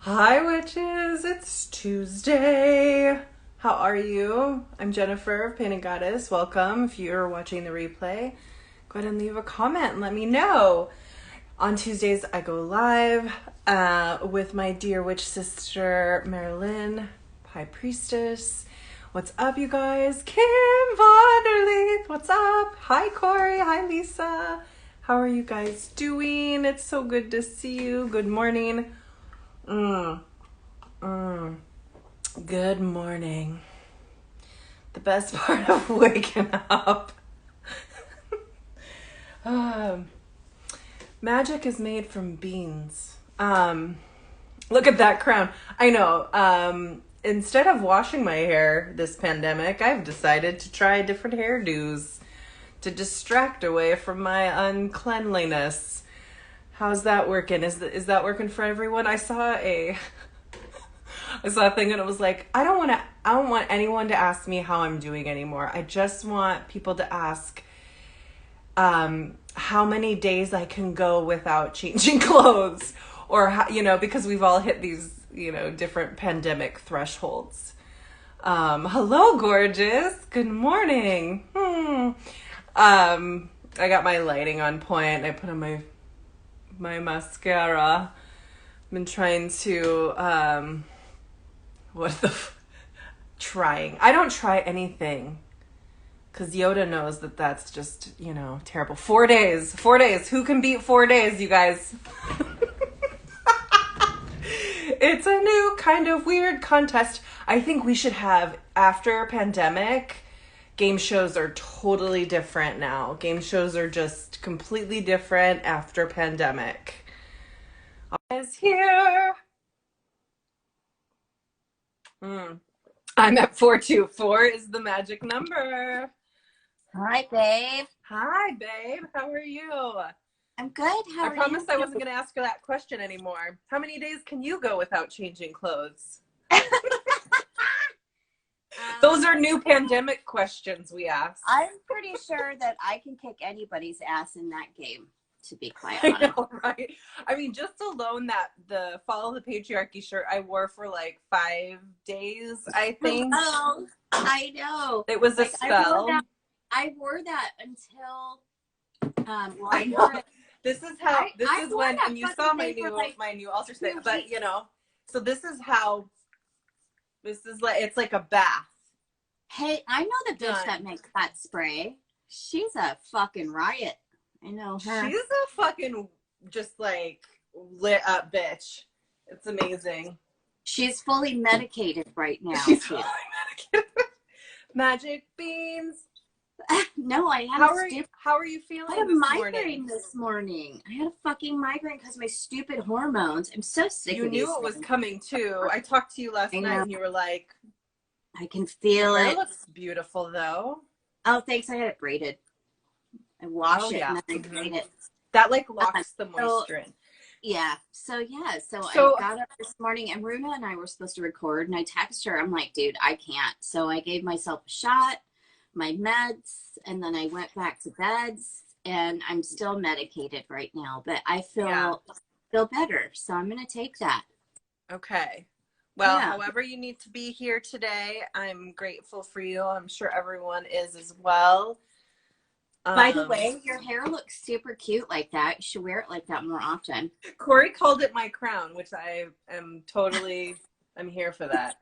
Hi, witches. It's Tuesday. How are you? I'm Jennifer, Painted Goddess. Welcome. If you're watching the replay, go ahead and leave a comment and let me know. On Tuesdays, I go live with my dear witch sister, MareLin, High Priestess. What's up, you guys? Kim Vonderleith, what's up? Hi, Corey. Hi, Lisa. How are you guys doing? It's so good to see you. Good morning. Good morning. The best part of waking up. Magic is made from beans. Look at that crown. I know. Instead of washing my hair this pandemic, I've decided to try different hairdos to distract away from my uncleanliness. How's that working? Is that working for everyone? I saw a thing and it was like, I don't want anyone to ask me how I'm doing anymore. I just want people to ask how many days I can go without changing clothes, or how, because we've all hit these, different pandemic thresholds. Hello, gorgeous. Good morning. I got my lighting on point. I put on my mascara. I've been trying to trying. I don't try anything because Yoda knows that that's just, terrible. 4 days. 4 days. Who can beat 4 days, you guys? It's a new kind of weird contest. I think we should have, after pandemic, game shows are totally different now. Game shows are just completely different after pandemic. Is here. I'm at 424 is the magic number. Hi, babe. Hi, babe. How are you? I'm good. How are you? I promised I wasn't going to ask her that question anymore. How many days can you go without changing clothes? Those are new pandemic questions we ask. I'm pretty sure that I can kick anybody's ass in that game, to be quite I honest. know, right? I mean, just alone the Follow the Patriarchy shirt I wore for like 5 days, I think. Oh, I know. It was a spell. I wore that until I wore it. This is how this is when, and you saw my new altar set, but so this is how it's like a bath. Hey, I know the bitch that makes that spray. She's a fucking riot. I know her. She's a fucking just like lit up bitch. It's amazing. She's fully medicated right now. She's fully medicated. Magic beans. No, I had how are you feeling? I had a migraine this morning. I had a fucking migraine because of my stupid hormones. I'm so sick of these. You knew it was coming too. I talked to you last night and you were like, I can feel it. It looks beautiful though. Oh, thanks. I had it braided. I wash it and then I braid it. That like locks the moisture in. Yeah. So I got up this morning and Runa and I were supposed to record and I texted her. I'm like, dude, I can't. So I gave myself a shot, my meds, and then I went back to bed and I'm still medicated right now, but I feel better. So I'm going to take that. Okay. Well, however you need to be here today, I'm grateful for you. I'm sure everyone is as well. By the way, your hair looks super cute like that. You should wear it like that more often. Corey called it my crown, which I am I'm here for that.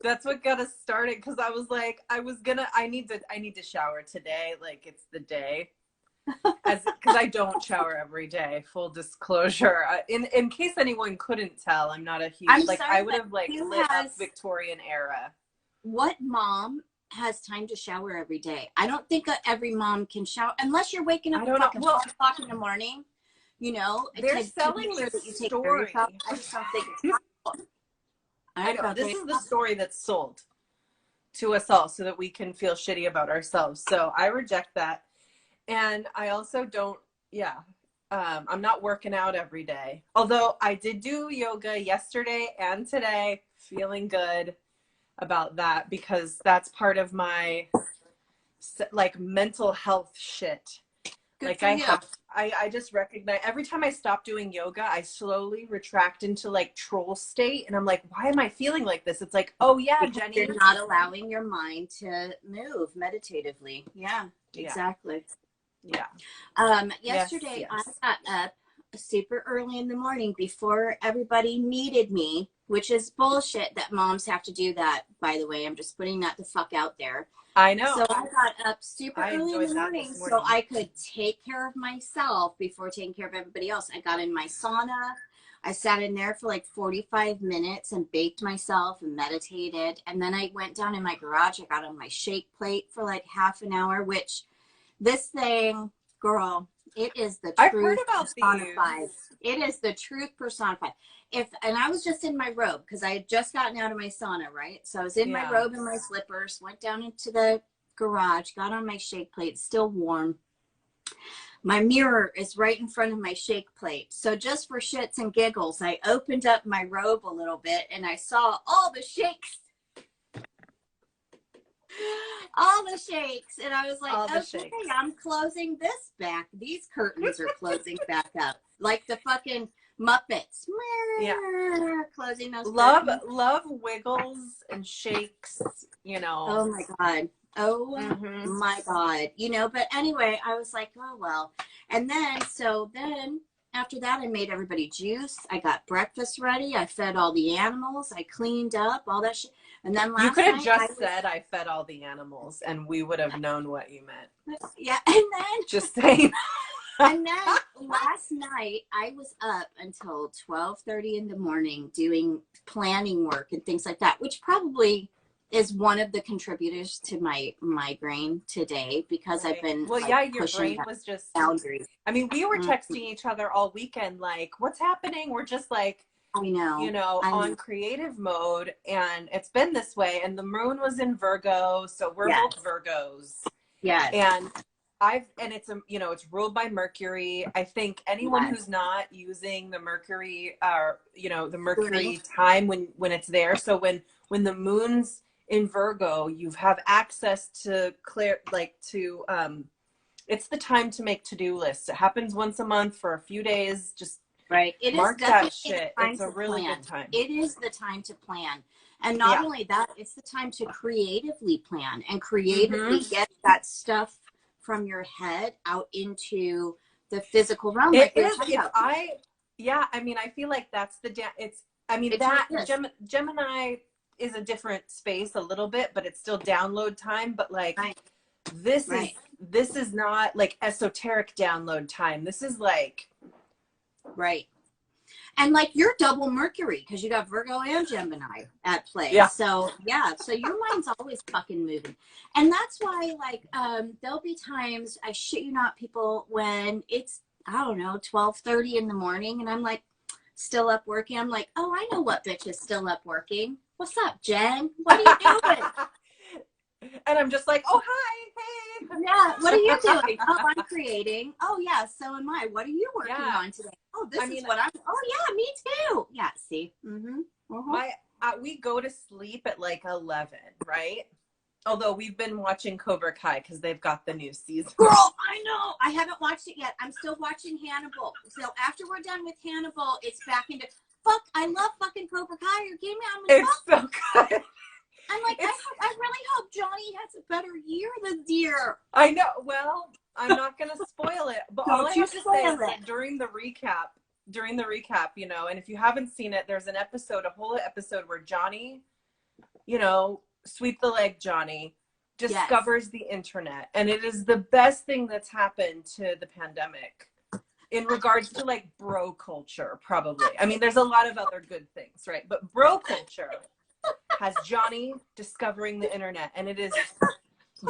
That's what got us started because I was like, I need to shower today. Like it's the day. Because I don't shower every day, full disclosure. In case anyone couldn't tell, I'm not a huge, I would have lit up Victorian era. What mom has time to shower every day? I don't think every mom can shower unless you're waking up at 4 o'clock in the morning. They're selling this story. I just don't think it's possible. I know. This is the story that's sold to us all so that we can feel shitty about ourselves. So I reject that. And I also don't, I'm not working out every day. Although I did do yoga yesterday and today, feeling good about that because that's part of my mental health shit. Good like for you. I just recognize every time I stop doing yoga, I slowly retract into like troll state. And I'm like, why am I feeling like this? It's like, oh yeah, because Jenny. you're not allowing your mind to move meditatively. Yeah, exactly. Yeah. Yesterday yes. I got up super early in the morning before everybody needed me, which is bullshit that moms have to do that, by the way. I'm just putting that the fuck out there. I know. So I got up super early in the morning so I could take care of myself before taking care of everybody else. I got in my sauna. I sat in there for like 45 minutes and baked myself and meditated. And then I went down in my garage. I got on my shake plate for like half an hour, which this thing, girl, it is the truth personified. It is the truth personified. And I was just in my robe because I had just gotten out of my sauna, right? So I was in my robe and my slippers, went down into the garage, got on my shake plate, still warm. My mirror is right in front of my shake plate. So just for shits and giggles, I opened up my robe a little bit and I saw all the shakes. All the shakes. And I was like, okay, I'm closing this back. These curtains are closing back up. Like the fucking Muppets. Yeah. Closing those curtains. Love wiggles and shakes, you know. Oh my God. Oh my God. You know, but anyway, I was like, oh well. And then after that, I made everybody juice. I got breakfast ready. I fed all the animals. I cleaned up all that shit. And then last night, you could have just said I fed all the animals and we would have known what you meant. Yeah. And then just saying. And then last night I was up until 12:30 in the morning doing planning work and things like that, which probably is one of the contributors to my migraine today because I've been your brain was just boundaries. I mean, we were texting each other all weekend like, what's happening? We're just like, I know, on creative mode, and it's been this way. And the moon was in Virgo, so we're both Virgos. Yeah. And it's it's ruled by Mercury. I think anyone who's not using the Mercury the Mercury time when it's there. So when the moon's in Virgo, you have access to it's the time to make to-do lists. It happens once a month for a few days. Just it mark is that shit. It's a really good time. It is the time to plan. And not only that, it's the time to creatively plan and creatively get that stuff from your head out into the physical realm. It is. I mean, I feel like that's Gemini is a different space a little bit, but it's still download time. But like, this is not like esoteric download time. This is like, and like you're double Mercury because you got Virgo and Gemini at play. Yeah. So your mind's always fucking moving. And that's why like, there'll be times, I shit you not, people, when it's, I don't know, 12:30 in the morning and I'm like still up working. I'm like, oh, I know what bitch is still up working. What's up, Jen? What are you doing? And I'm just like, oh, hi, hey. Yeah, what are you doing? Oh, I'm creating. Oh, yeah, so am I. What are you working on today? Oh, this is what I'm, oh, yeah, me too. Yeah, see? We go to sleep at like 11, right? Although we've been watching Cobra Kai because they've got the new season. Girl, I know. I haven't watched it yet. I'm still watching Hannibal. So after we're done with Hannibal, it's back into... Fuck, I love fucking Cobra Kai. You're kidding me? I'm like, it's so good. I'm like, I really hope Johnny has a better year this year. I know. Well, I'm not going to spoil it. But all I have to say is that during the recap, and if you haven't seen it, there's a whole episode where Johnny, sweep the leg Johnny, discovers the internet. And it is the best thing that's happened to the pandemic. In regards to like bro culture, probably. I mean, there's a lot of other good things, right? But bro culture has Johnny discovering the internet, and it is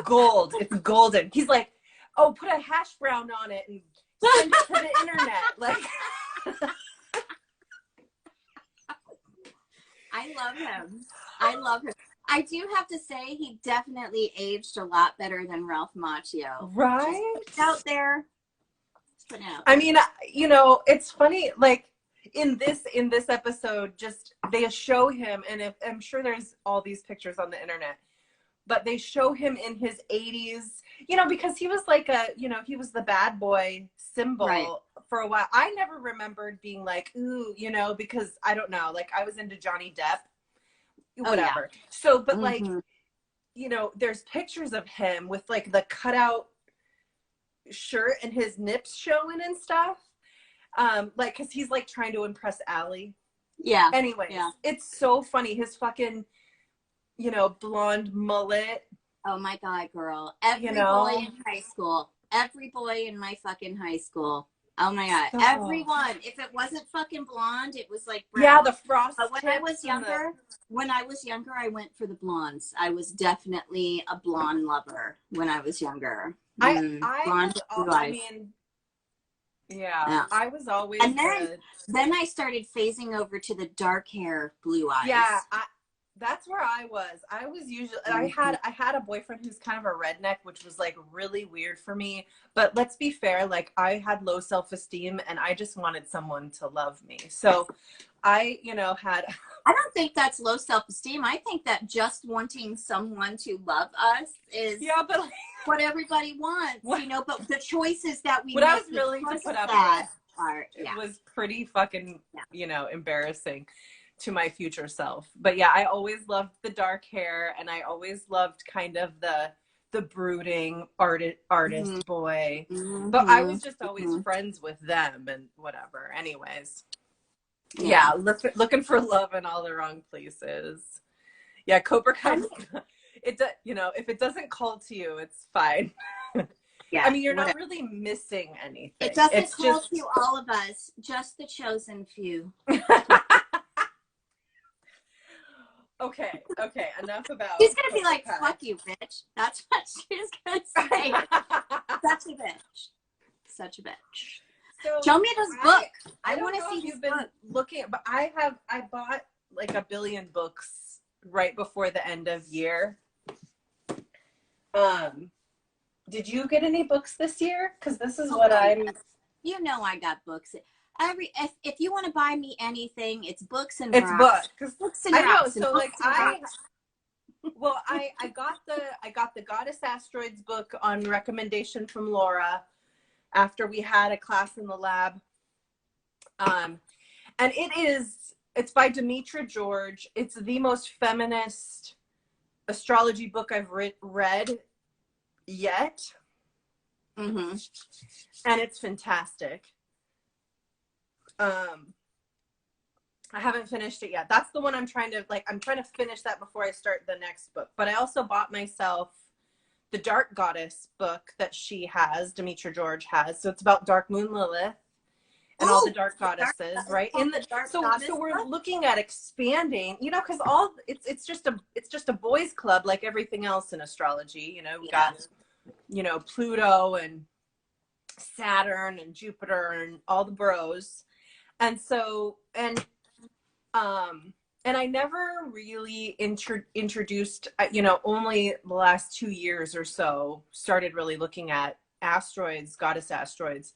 gold. It's golden. He's like, oh, put a hash brown on it and send it to the internet. Like, I love him. I do have to say, he definitely aged a lot better than Ralph Macchio. Right? Just out there. I mean, it's funny, like in this episode, just they show him, and I'm sure there's all these pictures on the internet, but they show him in his 80s, because he was like he was the bad boy symbol for a while. I never remembered being like, ooh, because I don't know, like I was into Johnny Depp, whatever. So, but like, there's pictures of him with like the cutout shirt and his nips showing and stuff. Like, cause he's like trying to impress Allie. Yeah. Anyways, it's so funny. His fucking, blonde mullet. Oh my God, girl. Every boy in high school. Every boy in my fucking high school. Oh my God. So, everyone. If it wasn't fucking blonde, it was like brown. Yeah, the frost. But when I was younger, I went for the blondes. I was definitely a blonde lover when I was younger. I was always. And then I started phasing over to the dark hair, blue eyes. Yeah, that's where I was. I was usually, I had a boyfriend who's kind of a redneck, which was like really weird for me. But let's be fair, like I had low self-esteem and I just wanted someone to love me. So I, I don't think that's low self-esteem. I think that just wanting someone to love us is but like, what everybody wants, but the choices that we what I was willing to put up with it was pretty fucking, embarrassing to my future self. But yeah, I always loved the dark hair, and I always loved kind of the brooding artist boy. But I was just always friends with them and whatever. Anyways, looking for love in all the wrong places. Yeah, Cobra Kai. If it doesn't call to you, it's fine. Yeah, I mean, you're not really missing anything. It doesn't call to all of us, just the chosen few. Okay, enough about. She's gonna be like, "Fuck you, bitch." That's what she's gonna say. Such a bitch. So show me this book. I want to see. You've been looking, but I bought like 1 billion books right before the end of year. Did you get any books this year? Because this is what I'm. I got books. If you want to buy me anything, it's books and it's rocks. Books and rocks. So like I got the Goddess Asteroids book on recommendation from Laura after we had a class in the lab. And it's by Demetra George. It's the most feminist astrology book I've read yet. And it's fantastic. I haven't finished it yet. That's the one I'm trying to finish that before I start the next book. But I also bought myself the Dark Goddess book that she has, Demetra George has. So it's about Dark Moon Lilith and all the dark goddesses, right? So we're looking at expanding, because it's just a boys club like everything else in astrology. We got Pluto and Saturn and Jupiter and all the bros. And so, and I never really introduced, only the last 2 years or so started really looking at asteroids, goddess asteroids.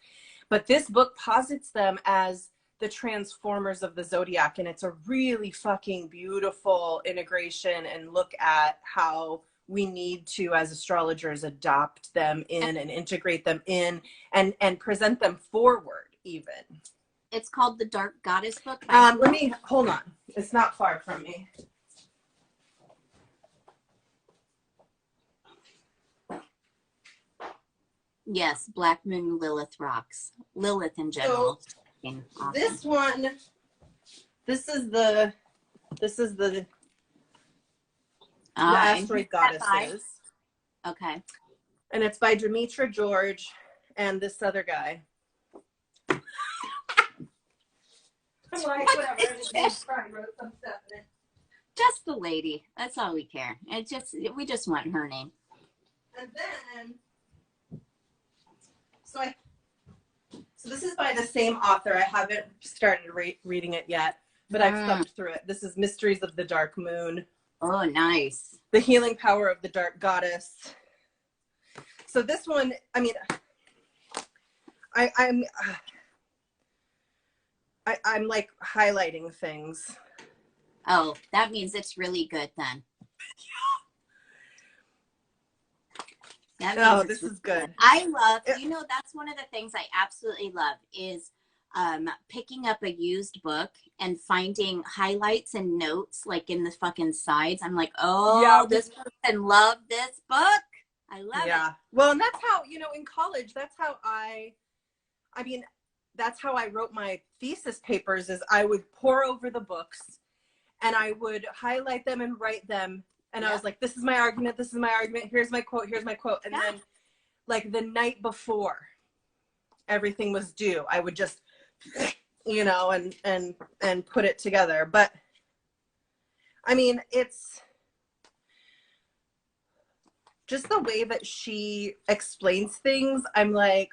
But this book posits them as the transformers of the zodiac. And it's a really fucking beautiful integration and look at how we need to, as astrologers, adopt them in and integrate them in and present them forward even. It's called the Dark Goddess book. Let me, hold on. It's not far from me. Yes, Black Moon Lilith rocks. Lilith in general. So, this one, this is the asteroid goddesses. Okay. And it's by Demetra George and this other guy. I'm like, whatever. I just wrote some stuff in it. Just the lady. That's all we care. We just want her name. And then, so this is by the same author. I haven't started reading it yet, but I've thumbed through it. This is Mysteries of the Dark Moon. Oh, nice. The Healing Power of the Dark Goddess. So this one, I mean, I'm like highlighting things. Oh, that means it's really good then. Oh, this is good. I love, that's one of the things I absolutely love is picking up a used book and finding highlights and notes like in the fucking sides. I'm like, oh, yeah, this person loved this book. I love it. Well, and that's how, in college, that's how that's how I wrote my thesis papers is I would pore over the books and I would highlight them and write them. And I was like, this is my argument. This is my argument. Here's my quote. Here's my quote. And then like the night before everything was due, I would just, and put it together. But I mean, it's just the way that she explains things. I'm like,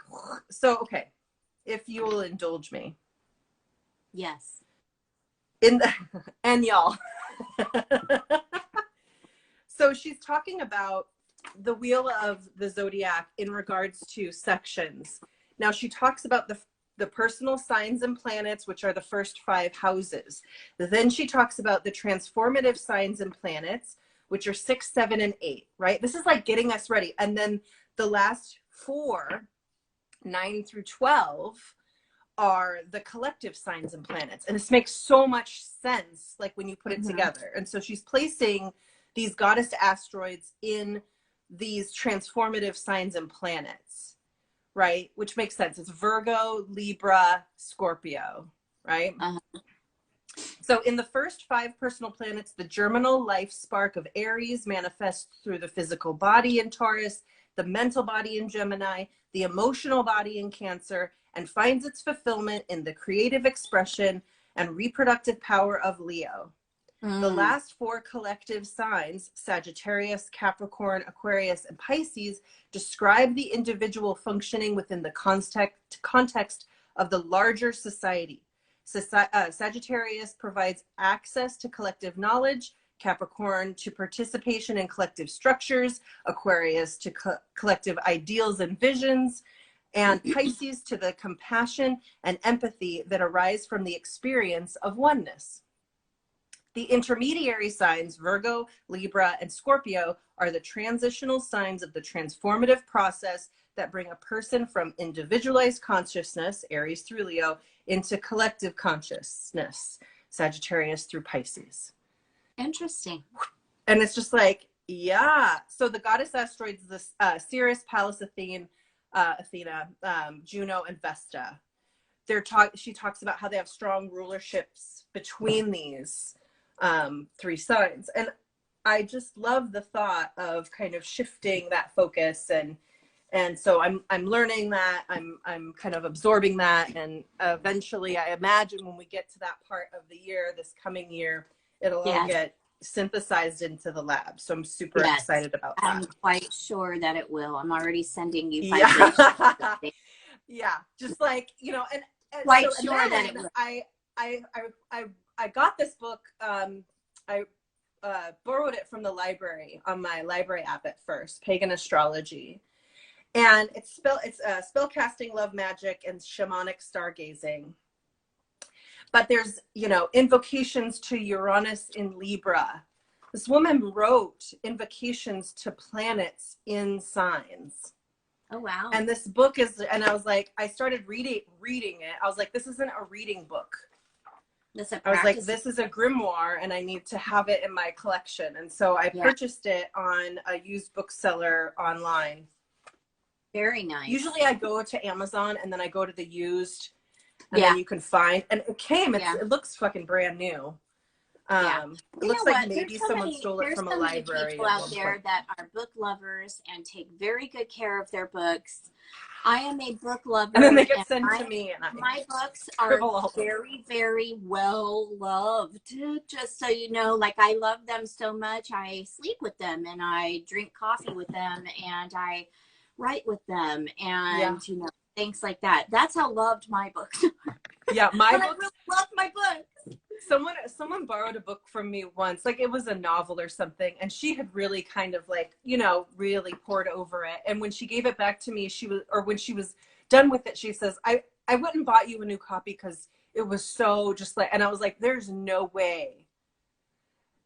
so, okay, if you will indulge me. Yes. And y'all. So she's talking about the wheel of the zodiac in regards to sections. Now she talks about the personal signs and planets, which are the first 5 houses. Then she talks about the transformative signs and planets, which are 6, 7, and 8, right? This is like getting us ready. And then the last 4, 9 through 12, are the collective signs and planets. And this makes so much sense, like when you put it together. And so she's placing these goddess asteroids in these transformative signs and planets, right? Which makes sense. It's Virgo, Libra, Scorpio, right? So in the first 5 personal planets, the germinal life spark of Aries manifests through the physical body in Taurus, the mental body in Gemini, the emotional body in Cancer, and finds its fulfillment in the creative expression and reproductive power of Leo. The last 4 collective signs, Sagittarius, Capricorn, Aquarius, and Pisces, describe the individual functioning within the context of the larger society. Sagittarius provides access to collective knowledge, Capricorn to participation in collective structures, Aquarius to collective ideals and visions, and Pisces to the compassion and empathy that arise from the experience of oneness. The intermediary signs, Virgo, Libra, and Scorpio, are the transitional signs of the transformative process that bring a person from individualized consciousness, Aries through Leo, into collective consciousness, Sagittarius through Pisces. Interesting. And it's just like, yeah. So the goddess asteroids, Ceres, Pallas, Athena, Juno, and Vesta. She talks about how they have strong rulerships between these 3 signs. And I just love the thought of kind of shifting that focus, and so I'm learning that, I'm kind of absorbing that, and eventually I imagine when we get to that part of the year, this coming year, it'll all get synthesized into the lab. So I'm super excited about that. I'm quite sure that it will. I'm already sending you vibrations. Yeah, just like, and quite so, sure that it will. I got this book. I borrowed it from the library on my library app at first, Pagan Astrology. And it's spell casting, love magic, and shamanic stargazing. But there's, invocations to Uranus in Libra. This woman wrote invocations to planets in signs. Oh, wow. And this book and I was like, I started reading it. I was like, this isn't a reading book. I was like, this is a grimoire and I need to have it in my collection. And so I purchased it on a used bookseller online. Very nice. Usually I go to Amazon and then I go to the used and then you can find, and it came, it looks fucking brand new. It looks like maybe someone stole it from a library. There's so many people out there that are book lovers and take very good care of their books. I am a book lover. And then they get sent to me. And my books are very, very well loved. Just so you know, like I love them so much. I sleep with them and I drink coffee with them and I write with them and, things like that. That's how loved my books are. Yeah, I really love my books. Someone borrowed a book from me once, like it was a novel or something, and she had really kind of like, really poured over it. And when she gave it back to me, when she was done with it, she says, I went and bought you a new copy because it was so just like, and I was like, there's no way.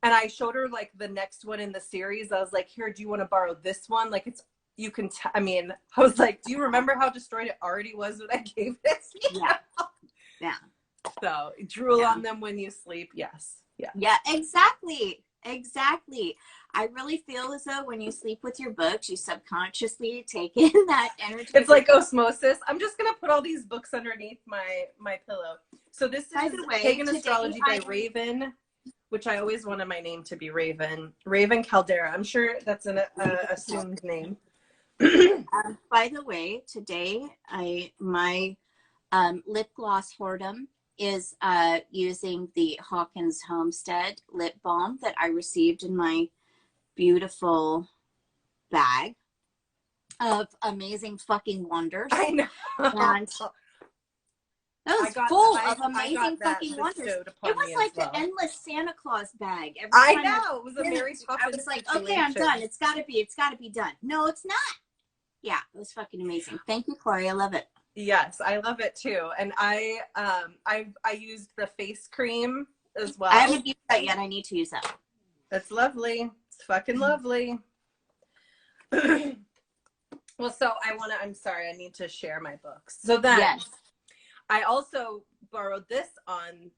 And I showed her like the next one in the series. I was like, here, do you want to borrow this one? Like you can, I mean, I was like, do you remember how destroyed it already was when I gave it to you? Yeah. Yeah. So drool on them when you sleep. Yes. Yeah. Yeah, exactly. Exactly. I really feel as though when you sleep with your books, you subconsciously take in that energy. It's like osmosis. I'm just going to put all these books underneath my pillow. So this is Pagan Astrology by Raven, which I always wanted my name to be Raven. Raven Caldera. I'm sure that's an assumed name. By the way, today my lip gloss whoredom is using the Hawkins Homestead lip balm that I received in my beautiful bag of amazing fucking wonders. I know. And that was full of amazing fucking wonders. It was like the endless Santa Claus bag. I know. It was a Mary Poppins. I was like, okay, I'm done. It's gotta be done. No, it's not. Yeah, it was fucking amazing. Thank you, Corey. I love it. Yes, I love it too. And I used the face cream as well. I haven't used that yet. I need to use that. That's lovely. It's fucking lovely. Well, so I'm sorry, I need to share my books. So then yes. I also borrowed this on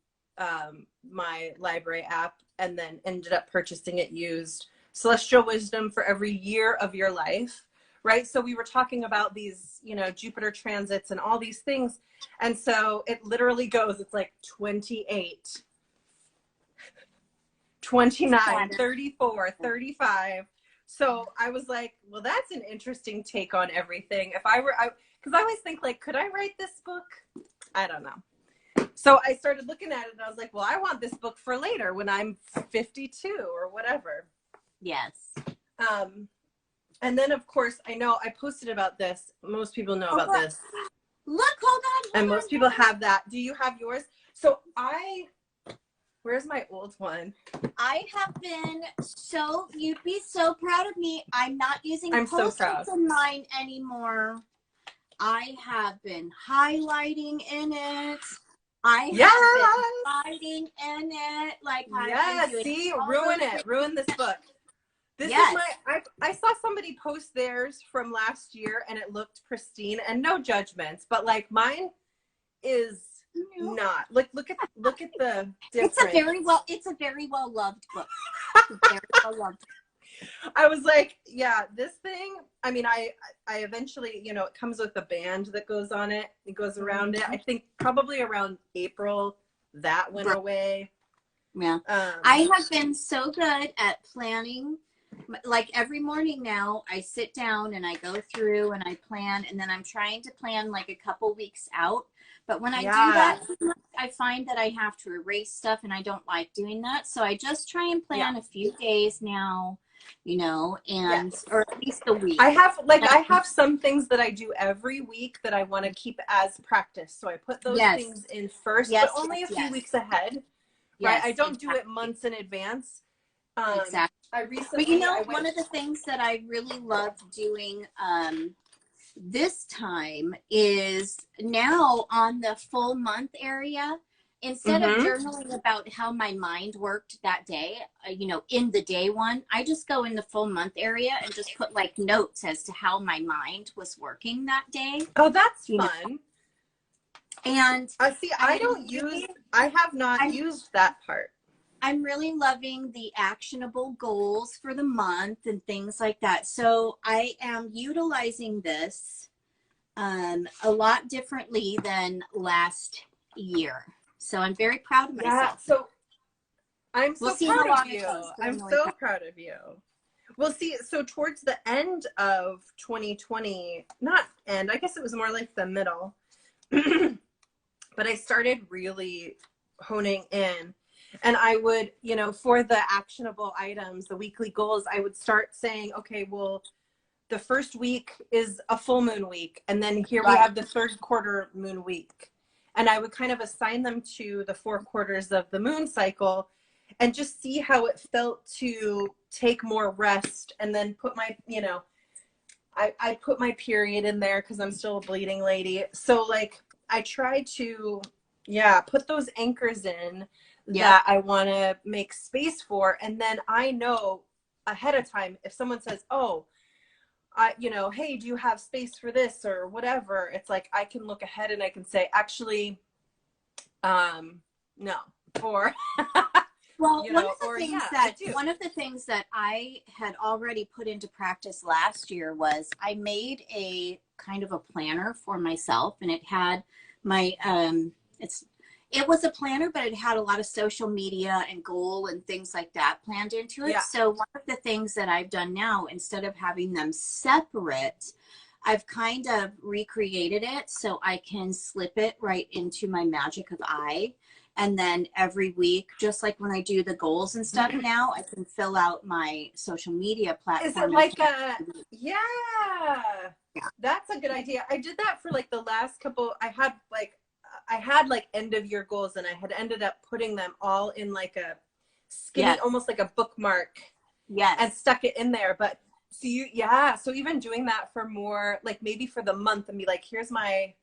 my library app and then ended up purchasing it used. Celestial Wisdom for Every Year of Your Life. Right. So we were talking about these, Jupiter transits and all these things. And so it literally goes, it's like 28, 29, 34, 35. So I was like, well, that's an interesting take on everything. Because I always think like, could I write this book? I don't know. So I started looking at it and I was like, well, I want this book for later when I'm 52 or whatever. Yes. And then, of course, I know I posted about this. Most people know about this. Look, hold on. And most people have that. Do you have yours? So where's my old one? I have been you'd be so proud of me. I'm not using Post-its in mine anymore. I have been highlighting in it. I have been writing in it. Like I've been doing ruin it. Ruin this book. This is I saw somebody post theirs from last year and it looked pristine and no judgments, but like mine is not. Like look at the difference. It's a very well loved book. It's very well loved. I was like, yeah, this thing, I mean, I eventually, it comes with a band that goes on it. It goes around it. I think probably around April that went away. Yeah. I have been so good at planning. Like every morning now I sit down and I go through and I plan, and then I'm trying to plan like a couple weeks out. But when I do that, I find that I have to erase stuff and I don't like doing that. So I just try and plan a few days now, or at least a week. I have some things that I do every week that I want to keep as practice. So I put those things in first, but only a few weeks ahead. Right? I don't do it months in advance. Exactly. But one of the things that I really love doing this time is now on the full month area, instead of journaling about how my mind worked that day, in the day one, I just go in the full month area and just put like notes as to how my mind was working that day. Oh, that's fun. And I have not used that part. I'm really loving the actionable goals for the month and things like that. So I am utilizing this a lot differently than last year. So I'm very proud of myself. Yeah, so I'm so proud of you. I'm so proud of you. Well, see, so towards the end of 2020, not end, I guess it was more like the middle, but I started really honing in. And I would, for the actionable items, the weekly goals, I would start saying, okay, well, the first week is a full moon week. And then here we have the third quarter moon week. And I would kind of assign them to the 4 quarters of the moon cycle and just see how it felt to take more rest and then put my, I put my period in there because I'm still a bleeding lady. So like I try to, put those anchors in that I want to make space for. And then I know ahead of time, if someone says, oh, you know, hey, do you have space for this or whatever? It's like, I can look ahead and I can say, actually, no, or, well, you know, one of the things that I had already put into practice last year was I made a kind of a planner for myself, and it had my, it was a planner, but it had a lot of social media and goal and things like that planned into it. Yeah. So one of the things that I've done now, instead of having them separate, I've kind of recreated it so I can slip it right into my Magic of I. And then every week, just like when I do the goals and stuff now, I can fill out my social media platform. Is it like yeah, that's a good idea. I did that for like the last couple, I had like end of year goals, and I had ended up putting them all in like a skinny, almost like a bookmark. Yes. And stuck it in there. But so so even doing that for more, like maybe for the month, and be like, here's my,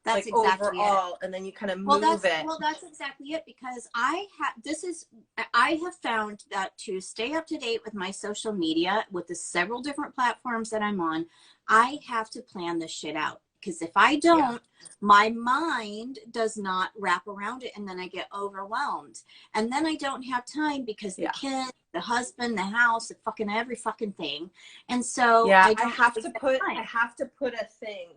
that's like exactly overall, and then you kind of move it. Well, that's exactly it, because I have found that to stay up to date with my social media, with the several different platforms that I'm on, I have to plan this shit out. Because if I don't, my mind does not wrap around it, and then I get overwhelmed. And then I don't have time because the kids, the husband, the house, the fucking every fucking thing. And so I have to put a thing.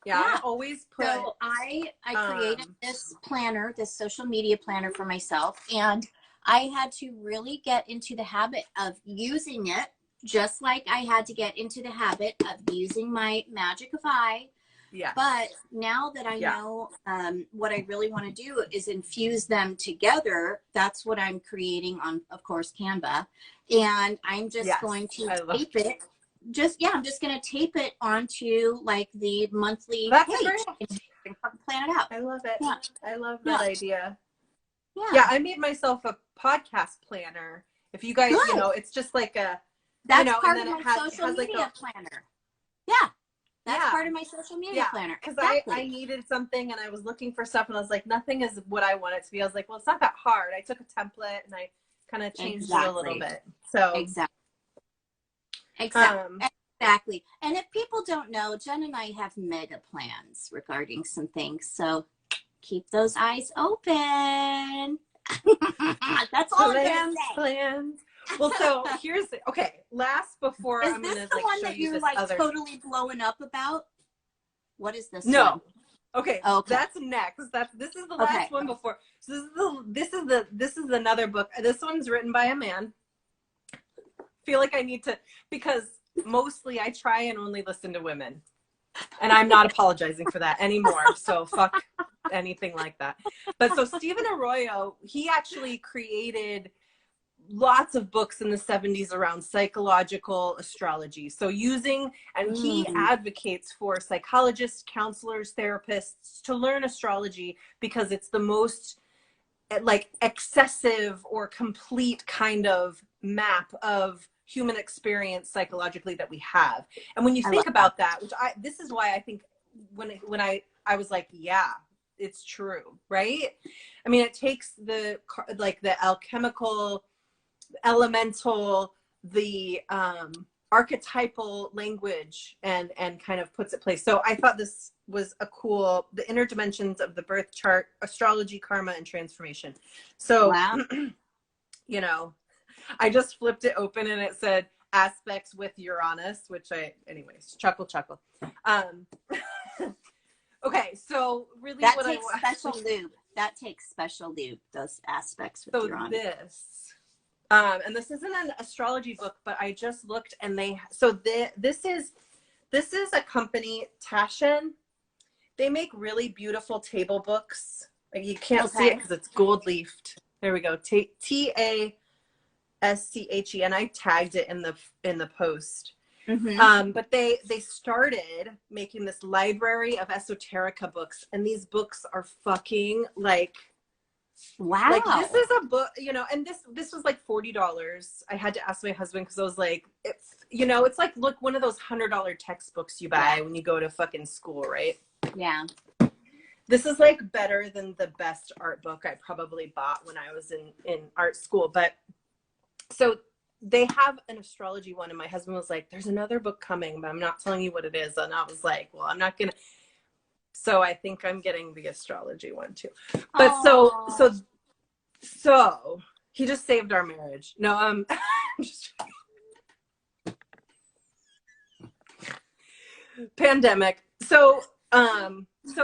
Yeah, I always put. So I created this planner, this social media planner for myself, and I had to really get into the habit of using it, just like I had to get into the habit of using my Magic of I. Yeah. But now that I know what I really want to do is infuse them together, that's what I'm creating on, of course, Canva. And I'm just going to tape it. I'm just going to tape it onto like the monthly page and plan it out. I love it. Yeah. I love that idea. Yeah. I made myself a podcast planner. If you guys, you know, it's just like a, that's you know, part and then of my social media planner. Yeah. That's part of my social media planner. Because I needed something, and I was looking for stuff, and I was like, nothing is what I want it to be. I was like, well, it's not that hard. I took a template and I kind of changed it a little bit. So Exactly. And if people don't know, Jen and I have mega plans regarding some things. So keep those eyes open. That's all I'm going to say. Plans. Well, so here's last before is I'm this gonna the like one show that you you're this like other totally blowing up about? What is this? No. One? Okay. That's next. This is the last one before. So this is another book. This one's written by a man. Feel like I need to, because mostly I try and only listen to women, and I'm not apologizing for that anymore. So fuck anything like that. But so Stephen Arroyo, he actually created lots of books in the 70s around psychological astrology. So he advocates for psychologists, counselors, therapists to learn astrology, because it's the most like excessive or complete kind of map of human experience psychologically that we have. And when you think about that, this is why I think when I was like, yeah, it's true, right? I mean, it takes the alchemical, elemental, the archetypal language and kind of puts it place. So I thought this was a cool, the inner dimensions of the birth chart, astrology, karma, and transformation. So, you know, I just flipped it open and it said aspects with Uranus, which anyways, chuckle. Okay, so really that takes special lube, those aspects with Uranus. And this isn't an astrology book, but I just looked, and this is a company, Taschen. They make really beautiful table books. Like, you can't see it because it's gold leafed. There we go. TASCHE, and I tagged it in the post. But they started making this library of esoterica books, and these books are fucking like, wow. Like, this is a book, you know, and this was like $40. I had to ask my husband, because I was like, it's like, look, one of those $100 textbooks you buy when you go to fucking school, right? Yeah. This is like better than the best art book I probably bought when I was in art school. But so they have an astrology one, and my husband was like, there's another book coming, but I'm not telling you what it is. And I was like, well, I'm not gonna. So I think I'm getting the astrology one too. But Aww. so he just saved our marriage. No, I'm just pandemic. So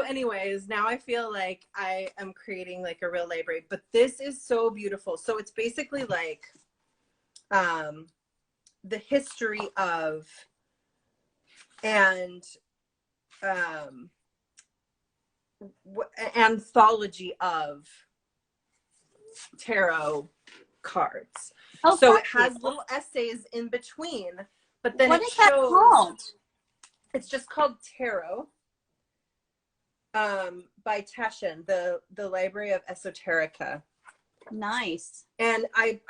anyways, now I feel like I am creating like a real library, but this is so beautiful. So it's basically like the history of and anthology of tarot cards. Oh, so it has little essays in between, but then what is that called? It's just called Tarot by Taschen, the Library of Esoterica. Nice. And I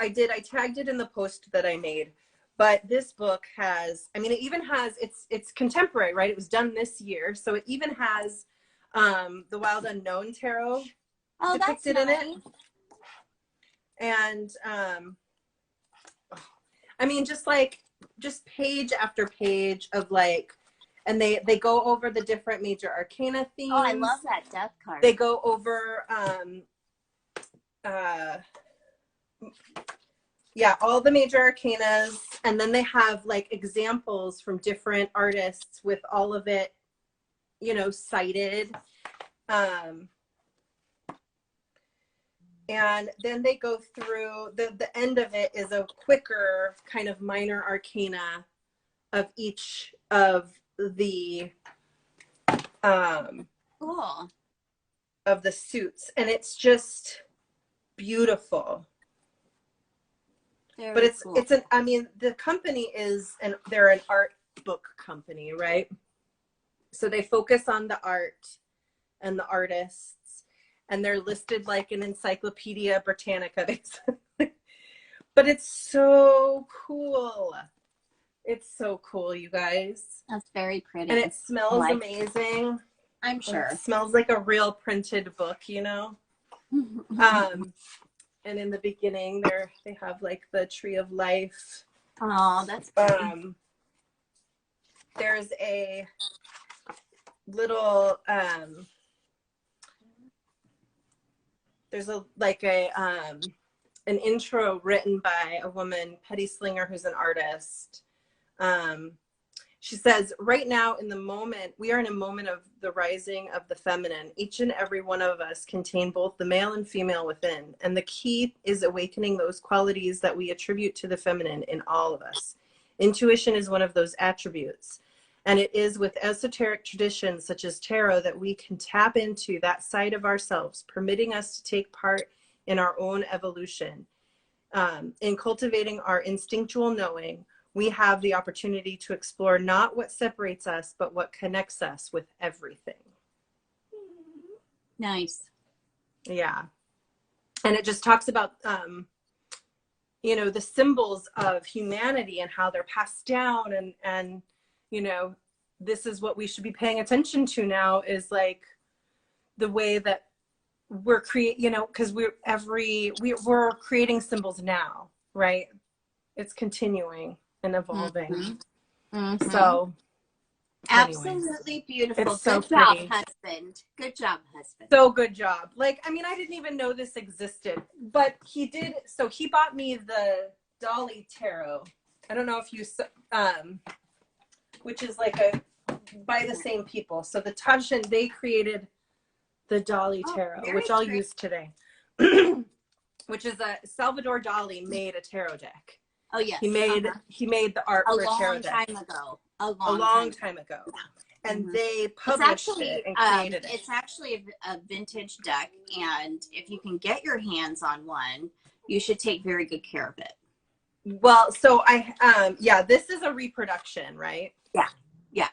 tagged it in the post that I made. But this book has, I mean, it even has, it's contemporary, right? It was done this year. So it even has the Wild Unknown Tarot depicted in it. And I mean, just page after page of like, and they go over the different major arcana themes. Oh, I love that death card. They go over all the major arcanas, and then they have like examples from different artists with all of it, you know, cited. And then they go through the end of it is a quicker kind of minor arcana of each of the cool. Of the suits, and it's just beautiful. But it's cool. I mean, the company they're an art book company, right? So they focus on the art and the artists, and they're listed like an Encyclopedia Britannica, basically. But it's so cool. It's so cool, you guys. That's very pretty. And it smells amazing. I'm sure. It smells like a real printed book, you know? And in the beginning, they have like the Tree of Life. Oh, that's pretty. There's a little there's an intro written by a woman, Petty Slinger, who's an artist. She says, right now in the moment, we are in a moment of the rising of the feminine. Each and every one of us contain both the male and female within. And the key is awakening those qualities that we attribute to the feminine in all of us. Intuition is one of those attributes. And it is with esoteric traditions such as tarot that we can tap into that side of ourselves, permitting us to take part in our own evolution. In cultivating our instinctual knowing, we have the opportunity to explore not what separates us, but what connects us with everything. Nice. Yeah. And it just talks about, you know, the symbols of humanity and how they're passed down. And, you know, this is what we should be paying attention to now, is like the way that we're you know, because we're creating symbols now, right? It's continuing and evolving. Mm-hmm. Mm-hmm. So absolutely beautiful. It's so good job, pretty. Husband. Good job, husband. So good job. Like, I mean, I didn't even know this existed, but he did. So he bought me the Dolly Tarot. I don't know if you, which is like by the same people. So the Taschen, they created the Dolly Tarot, which I'll use today, which is Salvador Dali made a tarot deck. Oh yes, he made the art for a tarot deck a long time ago, and they published it and created it. It's actually a vintage deck, and if you can get your hands on one, you should take very good care of it. Well, so this is a reproduction, right? Yeah.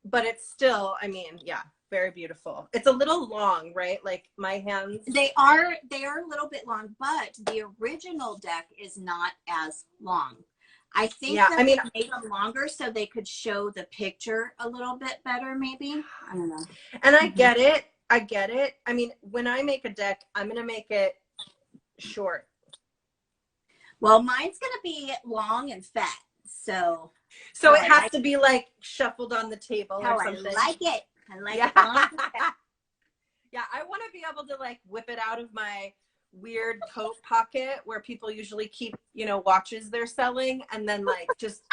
But it's still, I mean, yeah, very beautiful. It's a little long, right? Like my hands. They are a little bit long, but the original deck is not as long. I think they made them longer so they could show the picture a little bit better, maybe. I don't know. And I get it. I mean, when I make a deck, I'm going to make it short. Well, mine's going to be long and fat. So it has to be like shuffled on the table or something. I like it. I like it long and fat. Yeah, I want to be able to like whip it out of my weird coat pocket where people usually keep, you know, watches they're selling, and then like just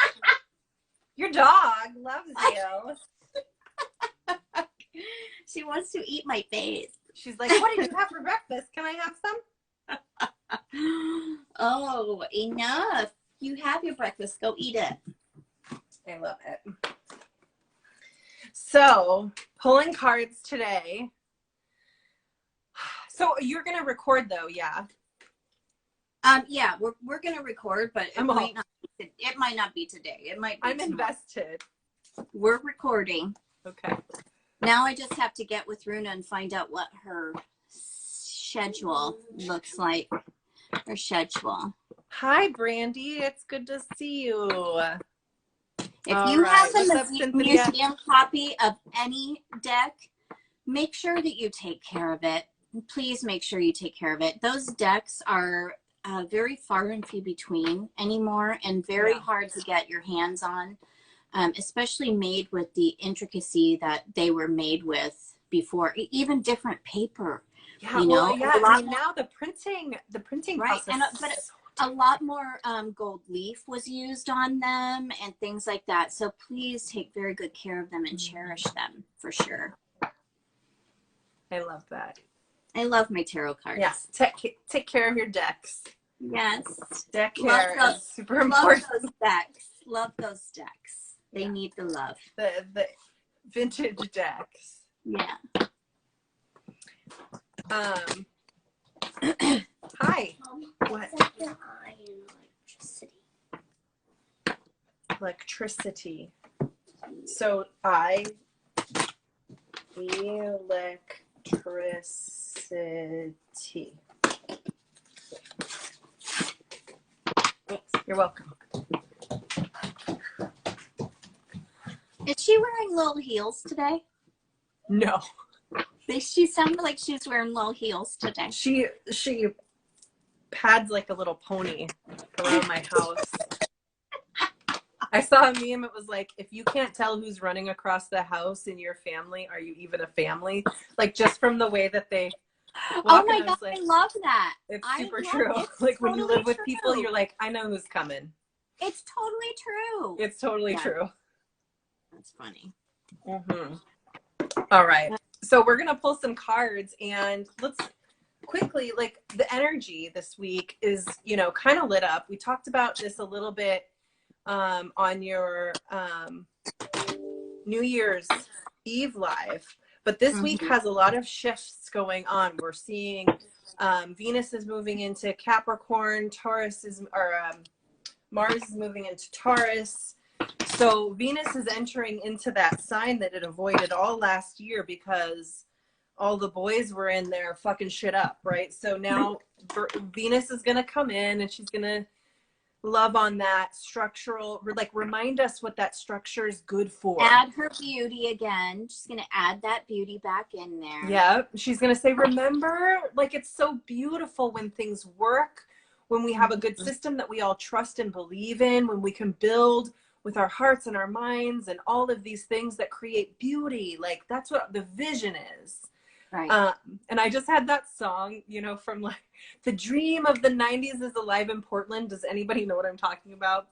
your dog loves you. She wants to eat my face. She's like, what did you have for breakfast? Can I have some? Oh, enough. You have your breakfast. Go eat it. I love it. So, pulling cards today. So you're gonna record though, yeah? Yeah, we're gonna record, but it might not be today. It might be I'm tomorrow. Invested. We're recording. Okay. Now I just have to get with Runa and find out what her schedule looks like. Her schedule. Hi, Brandy. It's good to see you. If you have a museum copy of any deck, make sure that you take care of it. Please make sure you take care of it. Those decks are very far and few between anymore, and very hard to get your hands on, especially made with the intricacy that they were made with before. Even different paper. Yeah, now the printing right, process. But a lot more gold leaf was used on them and things like that. So please take very good care of them and cherish them for sure. I love that. I love my tarot cards. Yes, take care of your decks. Yes. Deck care is super important. Love those decks. Love those decks. They need the love. The vintage decks. Yeah. Hi. What? Electricity. So electricity. You're welcome. Is she wearing little heels today? No. She sounded like she's wearing little heels today. She pads like a little pony around my house. I saw a meme. It was like, if you can't tell who's running across the house in your family, are you even a family? Like, just from the way that they walk. Oh my God, I love that. It's super true. Like, when you live with people, you're like, I know who's coming. It's totally true. It's totally true. That's funny. Mm-hmm. All right. So we're going to pull some cards, and let's quickly, like, the energy this week is, you know, kind of lit up. We talked about this a little bit on your New Year's Eve live, but this week has a lot of shifts going on. We're seeing Venus is moving into Capricorn, Mars is moving into Taurus. So Venus is entering into that sign that it avoided all last year because all the boys were in there fucking shit up, right? So now Venus is going to come in, and she's going to love on that structural, like, remind us what that structure is good for. Add her beauty again. She's going to add that beauty back in there. Yeah. She's going to say, remember, like, it's so beautiful when things work, when we have a good system that we all trust and believe in, when we can build with our hearts and our minds and all of these things that create beauty. Like, that's what the vision is. Right. And I just had that song, you know, from like the dream of the 90s is alive in Portland. Does anybody know what I'm talking about?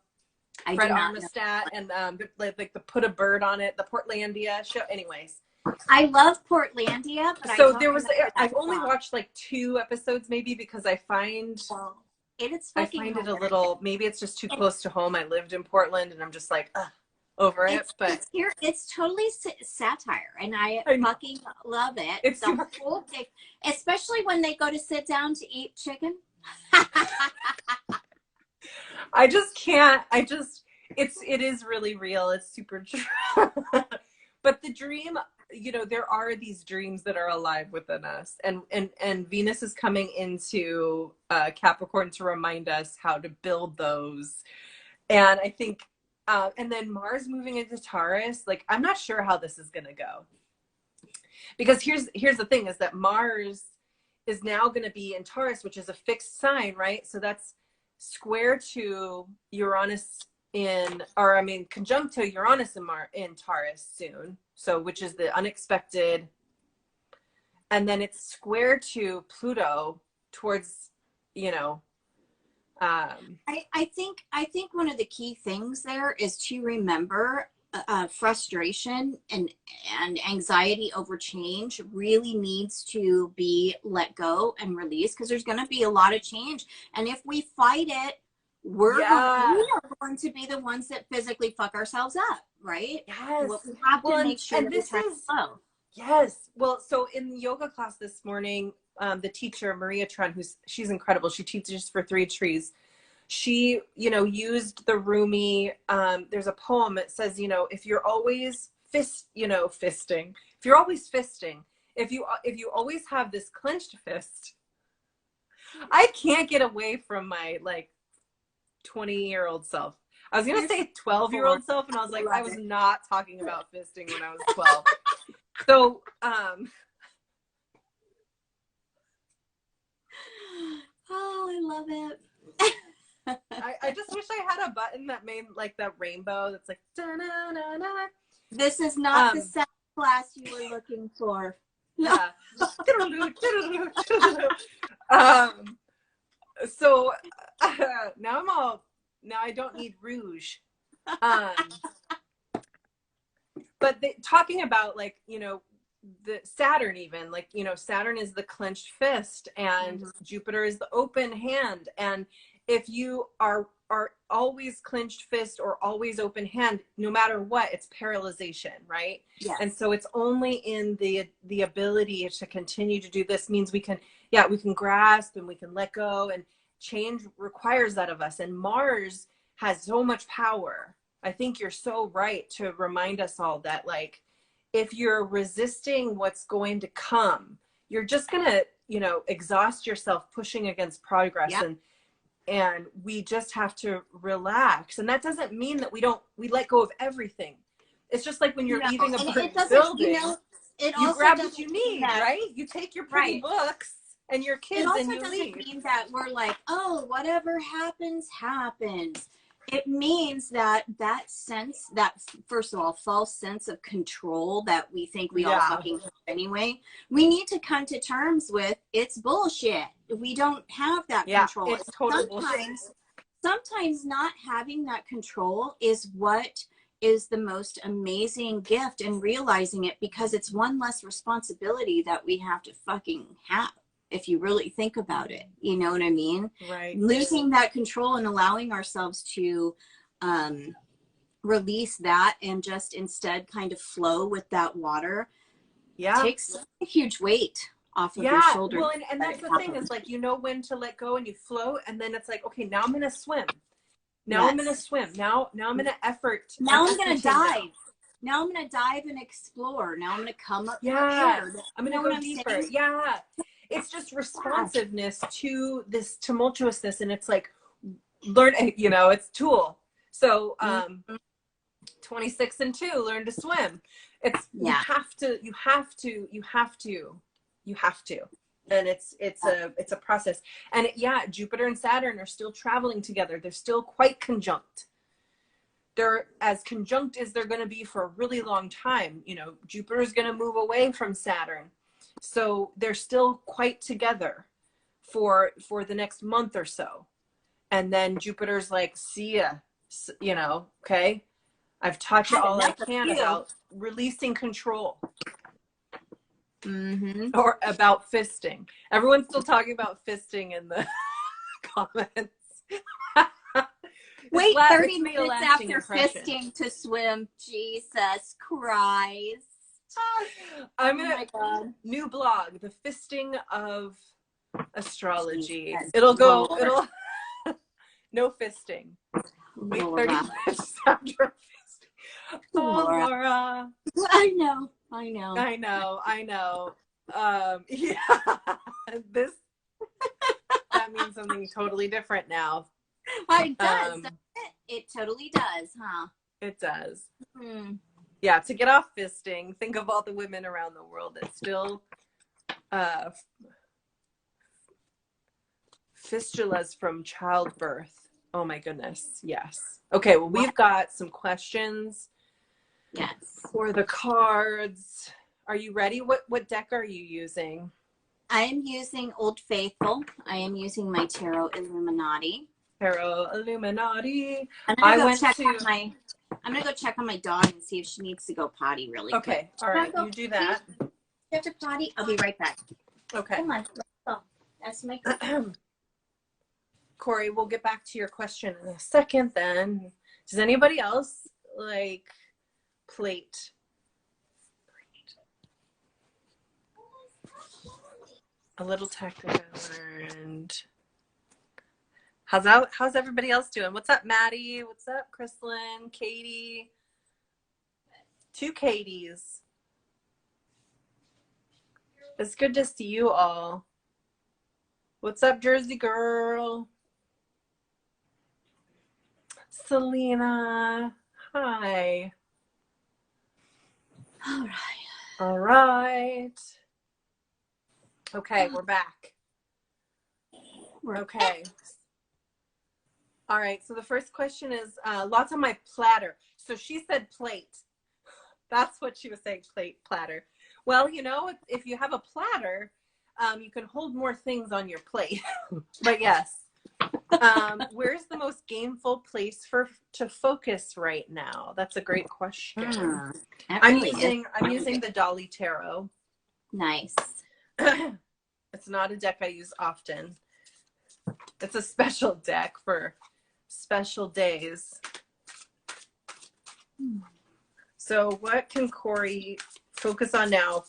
Fred Armistad and like the Put a Bird on It, the Portlandia show. Anyways, I love Portlandia, but I've only watched like 2 episodes maybe because I find it a little, maybe it's just too close to home. I lived in Portland and I'm just like, over it. But it's totally satire, and I fucking love it. It's the whole thing, especially when they go to sit down to eat chicken. I just can't. It is really real. It's super true. But the dream, you know, there are these dreams that are alive within us, and Venus is coming into Capricorn to remind us how to build those. And I think, and then Mars moving into Taurus, like, I'm not sure how this is going to go. Because here's the thing, is that Mars is now going to be in Taurus, which is a fixed sign, right? So that's square to Uranus conjunct to Uranus in Taurus soon. So, which is the unexpected. And then it's square to Pluto towards, I think one of the key things there is to remember frustration and anxiety over change really needs to be let go and released, because there's going to be a lot of change, and if we fight it, we are going to be the ones that physically fuck ourselves up, right? Yes. Well, we have to make sure that this is slow. Yes. Well, so in the yoga class this morning, the teacher, Maria Tran, she's incredible. She teaches for 3 trees. She, used the Rumi, there's a poem that says, if you're always fisting, if you're always fisting, if you always have this clenched fist, I can't get away from my 20-year-old self. I was going to say 12-year-old self, and I was like, I was not talking about fisting when I was 12. So, oh, I love it. I just wish I had a button that made that rainbow that's like da-na-na-na. This is not the sound class you were looking for. Yeah. So now I don't need rouge. But talking about the Saturn, even Saturn is the clenched fist, and Jupiter is the open hand. And if you are always clenched fist or always open hand, no matter what, it's paralyzation, right? Yes. And so it's only in the ability to continue to do this means we can grasp and we can let go, and change requires that of us. And Mars has so much power. I think you're so right to remind us all that if you're resisting what's going to come, you're just going to, exhaust yourself pushing against progress. Yep. And we just have to relax. And that doesn't mean that we let go of everything. It's just like when you're leaving a burnt building, you grab what you need, right? You take your pretty books and your kids and you leave. It also doesn't mean that we're oh, whatever happens, happens. It means that sense, that first of all, false sense of control that we think we all fucking have anyway, we need to come to terms with. It's bullshit. We don't have that control. It's total bullshit. Sometimes not having that control is what is the most amazing gift, and realizing it, because it's one less responsibility that we have to fucking have. If you really think about it, you know what I mean? Right. Losing that control and allowing ourselves to release that, and just instead kind of flow with that water, takes a huge weight off of your shoulders. Well, and that's the thing is when to let go, and you flow, and then it's okay, now I'm going to swim. Now I'm going to swim. Now I'm going to effort. Now I'm going to dive. Now I'm going to dive and explore. Now I'm going to come up here. I'm going to go deeper. Yeah. It's just responsiveness to this tumultuousness, and it's learn, it's Tool. So 26 and 2, learn to swim. It's you have to, and it's a process. And Jupiter and Saturn are still traveling together. They're still quite conjunct. They're as conjunct as they're going to be for a really long time. Jupiter is going to move away from Saturn. So they're still quite together for the next month or so. And then Jupiter's see ya, okay? I've taught you all I can about releasing control. Or about fisting. Everyone's still talking about fisting in the comments. Wait 30 minutes after fisting to swim. Jesus Christ. I'm gonna new blog, the fisting of astrology. It'll no fisting. Wait 30 minutes after fisting. Oh, Laura. I know. That means something totally different now. It does. It totally does, huh? It does. Yeah, to get off fisting, think of all the women around the world that still fistulas from childbirth. Oh my goodness. Yes. Okay. Well, we've got some questions. Yes. For the cards. Are you ready? What deck are you using? I am using Old Faithful. I am using my Tarot Illuminati. Tarot Illuminati. I'm gonna go check on my dog and see if she needs to go potty really quick. Okay. All right. You do that. You have to potty? I'll be right back. Okay. Come on. Let's go. That's my Corey, we'll get back to your question in a second then. Does anybody else like plate? A little technical and how's everybody else doing? What's up, Maddie? What's up, Chrislyn? Katie? 2 Katies. It's good to see you all. What's up, Jersey girl? Selena. Hi. All right. All right. Okay, we're back. Okay. All right, so the first question is, lots on my platter. So she said plate. That's what she was saying, plate, platter. Well, you know, if you have a platter, you can hold more things on your plate. But yes. Where's the most gameful place to focus right now? That's a great question. I'm using the Dolly Tarot. Nice. It's not a deck I use often. It's a special deck for special days. So what can Corey focus on now,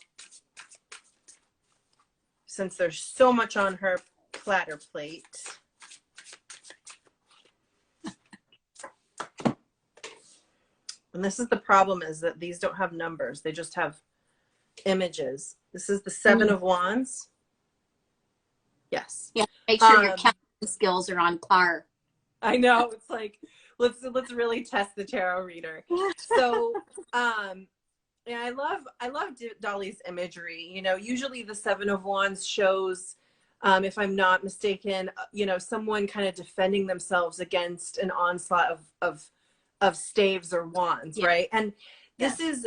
since there's so much on her platter plate? And this is the problem, is that these don't have numbers. They just have images. This is the 7 of Wands. Yes. Yeah. Make sure your counting skills are on par. I know. It's like, let's really test the tarot reader. So, yeah, I love Dolly's imagery. You know, usually the 7 of Wands shows, if I'm not mistaken, you know, someone kind of defending themselves against an onslaught of staves or wands, right? And this is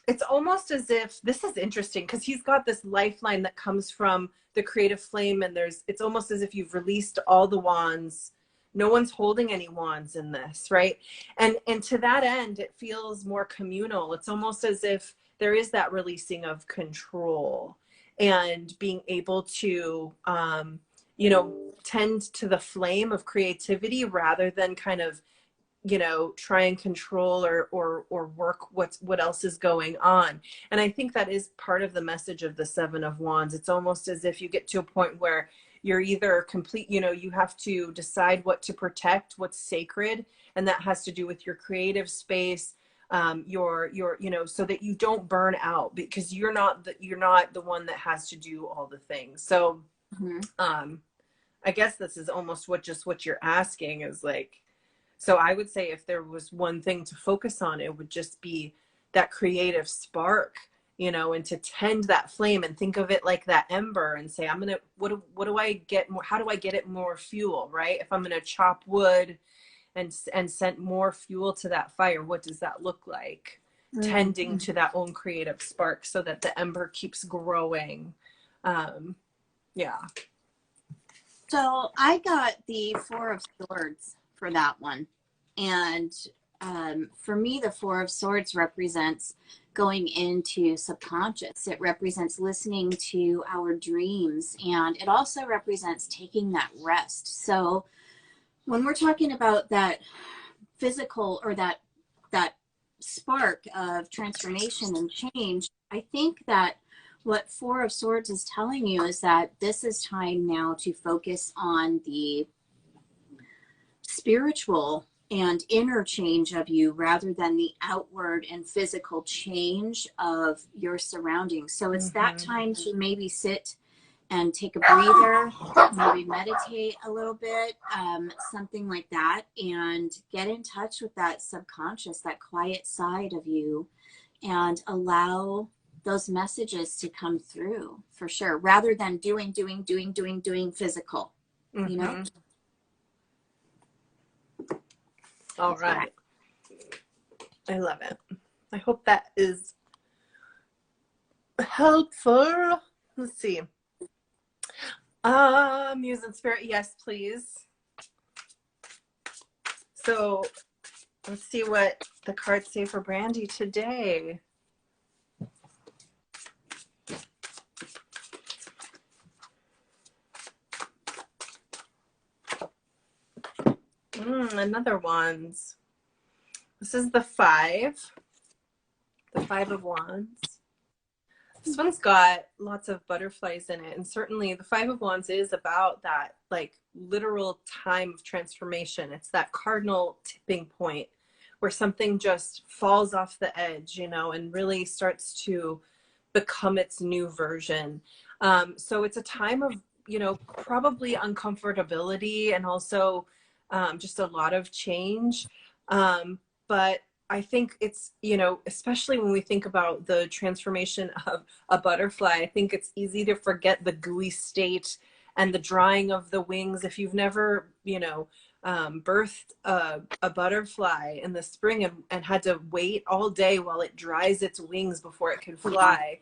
it's almost as if, this is interesting because he's got this lifeline that comes from the creative flame, and it's almost as if you've released all the wands. No one's holding any wands in this, right? And to that end, it feels more communal. It's almost as if there is that releasing of control and being able to you know, tend to the flame of creativity rather than kind of, you know, try and control or work what else is going on. And I think that is part of the message of the 7 of Wands. It's almost as if you get to a point where you're either complete, you know, you have to decide what to protect, what's sacred, and that has to do with your creative space, your you know, so that you don't burn out, because you're not the one that has to do all the things. So I guess this is almost what you're asking is like, so I would say if there was one thing to focus on, it would just be that creative spark, you know, and to tend that flame and think of it like that ember and say, what do I get more? How do I get it more fuel, right? If I'm going to chop wood and send more fuel to that fire, what does that look like? Tending to that own creative spark so that the ember keeps growing. Yeah. So I got the 4 of Swords for that one. And for me, the 4 of Swords represents going into subconscious. It represents listening to our dreams. And it also represents taking that rest. So when we're talking about that physical or that spark of transformation and change, I think that what 4 of Swords is telling you is that this is time now to focus on the spiritual and inner change of you rather than the outward and physical change of your surroundings. So it's that time to maybe sit and take a breather, maybe meditate a little bit, something like that, and get in touch with that subconscious, that quiet side of you, and allow those messages to come through, for sure, rather than doing physical, you know? All right. I love it. I hope that is helpful. Let's see. Muse and Spirit, yes, please. So let's see what the cards say for Brandy today. Another Wands. This is the 5 of Wands. This one's got lots of butterflies in it, and certainly the 5 of Wands is about that, like, literal time of transformation. It's that cardinal tipping point where something just falls off the edge, you know, and really starts to become its new version. So it's a time of, you know, probably uncomfortability and also just a lot of change. But I think it's, you know, especially when we think about the transformation of a butterfly, I think it's easy to forget the gooey state and the drying of the wings. If you've never, you know, birthed a butterfly in the spring and had to wait all day while it dries its wings before it can fly.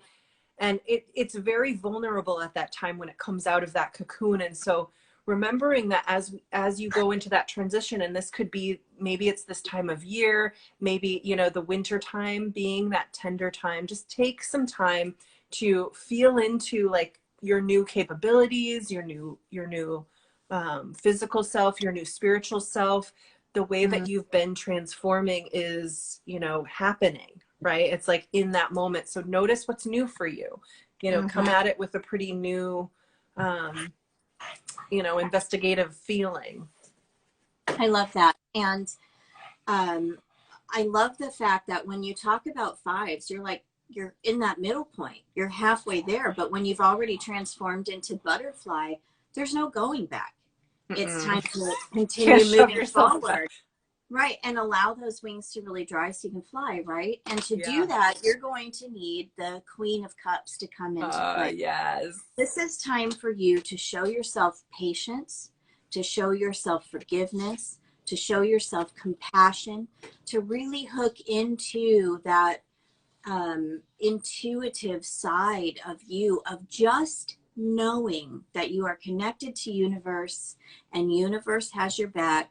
And it's very vulnerable at that time when it comes out of that cocoon. And so remembering that as you go into that transition, and this could be, maybe it's this time of year, maybe, you know, the winter time being that tender time, just take some time to feel into, like, your new capabilities, your new physical self, your new spiritual self. The way that you've been transforming is, you know, happening, right? It's like in that moment. So notice what's new for you, you know, come at it with a pretty new, you know, investigative feeling. I love that. And I love the fact that when you talk about 5s, you're in that middle point, you're halfway there. But when you've already transformed into butterfly, there's no going back. It's time to continue moving forward. Right. And allow those wings to really dry so you can fly. Right. And to do that, you're going to need the Queen of Cups to come into play. Yes. This is time for you to show yourself patience, to show yourself forgiveness, to show yourself compassion, to really hook into that intuitive side of you, of just knowing that you are connected to universe and universe has your back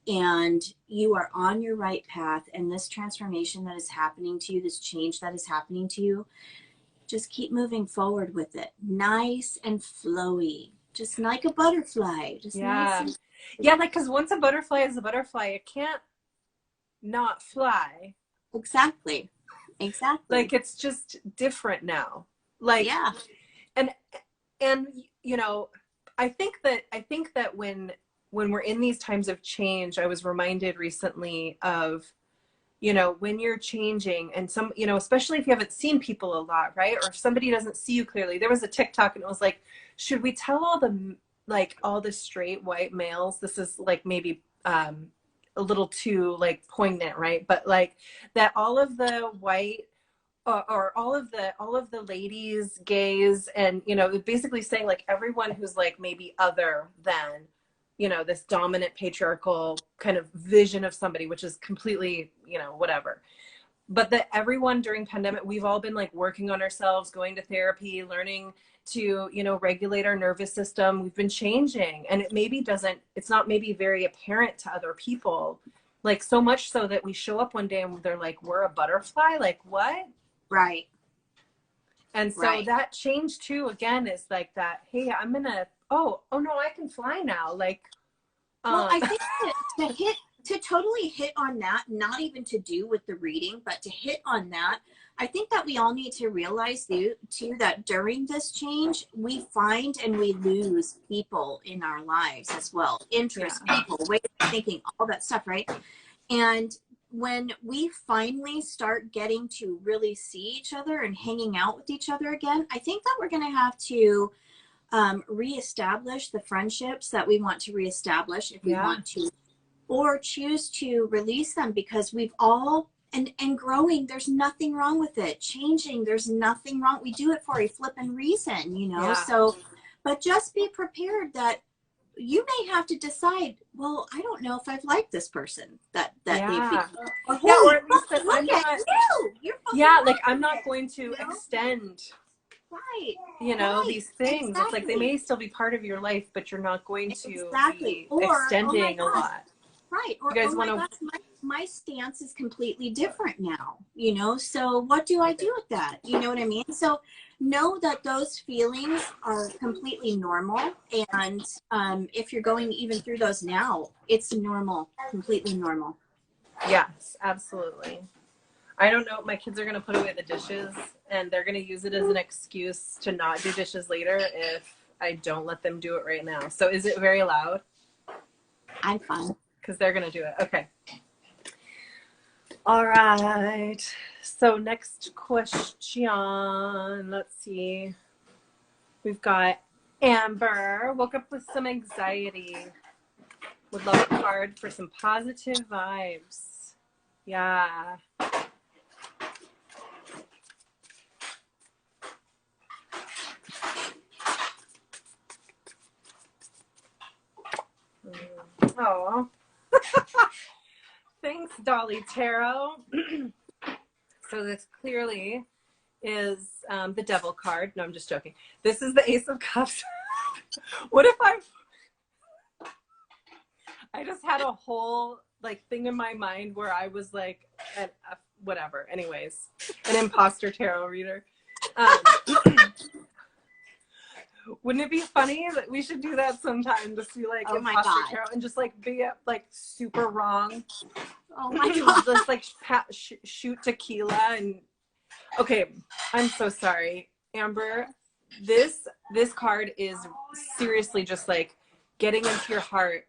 and you are on your right path. And this transformation that is happening to you, this change that is happening to you, just keep moving forward with it. Nice and flowy, just like a butterfly. Just nice and like, because once a butterfly is a butterfly, it can't not fly. Exactly. Like, it's just different now. Like, and you know, I think that when we're in these times of change, I was reminded recently of, you know, when you're changing and some, you know, especially if you haven't seen people a lot, right? Or if somebody doesn't see you clearly. There was a TikTok and it was like, should we tell all the straight white males, this is like maybe a little too like poignant, right? But like that all of the white or all of the ladies, gays, and, you know, basically saying like everyone who's like maybe other than, you know, this dominant patriarchal kind of vision of somebody, which is completely, you know, whatever. But that everyone during pandemic, we've all been like working on ourselves, going to therapy, learning to, you know, regulate our nervous system. We've been changing, and it's not maybe very apparent to other people, like so much so that we show up one day and they're like, we're a butterfly, like what? Right. And so that change too, again, is like that, hey, I'm gonna, oh no, I can fly now. Like, well, I think to totally hit on that, not even to do with the reading, but to hit on that, I think that we all need to realize too that during this change, we find and we lose people in our lives as well. Interests, people, ways of thinking, all that stuff, right? And when we finally start getting to really see each other and hanging out with each other again, I think that we're going to have to reestablish the friendships that we want to reestablish if we want to, or choose to release them, because we've all and growing, there's nothing wrong with it. Changing, there's nothing wrong. We do it for a flippin' reason, you know? Yeah. So, but just be prepared that you may have to decide, well, I don't know if I've liked this person that they've become. Or at least that I'm not, like, I'm not going to extend, these things. Exactly. It's like they may still be part of your life, but you're not going to be extending a lot. Right. Or, you guys my stance is completely different now, you know? So what do I do with that? You know what I mean? So know that those feelings are completely normal. And if you're going even through those now, it's normal, completely normal. Yes, absolutely. I don't know. My kids are going to put away the dishes and they're going to use it as an excuse to not do dishes later if I don't let them do it right now. So is it very loud? I'm fine. Because they're going to do it. Okay. All right. So next question. Let's see. We've got Amber. Woke up with some anxiety. Would love a card for some positive vibes. Yeah. Oh. Thanks, Dolly Tarot. So this clearly is the Devil card. No, I'm just joking. This is the Ace of Cups. What if I just had a whole like thing in my mind where I was like, whatever. Anyways, an imposter tarot reader. Wouldn't it be funny that we should do that sometime? Just be like imposter tarot and just like be like super wrong. Oh my God. Just like shoot tequila and okay. I'm so sorry, Amber. This card is seriously just like getting into your heart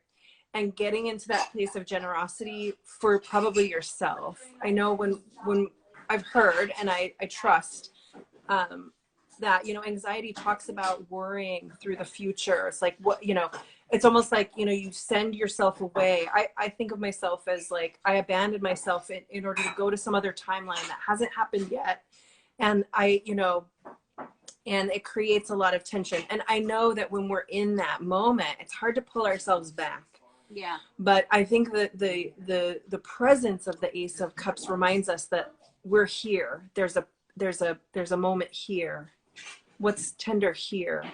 and getting into that place of generosity for probably yourself. I know when I've heard and I trust that, you know, anxiety talks about worrying through the future. It's like, what, you know, it's almost like, you know, you send yourself away. I think of myself as like, I abandoned myself in order to go to some other timeline that hasn't happened yet. And and it creates a lot of tension. And I know that when we're in that moment, it's hard to pull ourselves back. Yeah. But I think that the presence of the Ace of Cups reminds us that we're here. There's a moment here. What's tender here?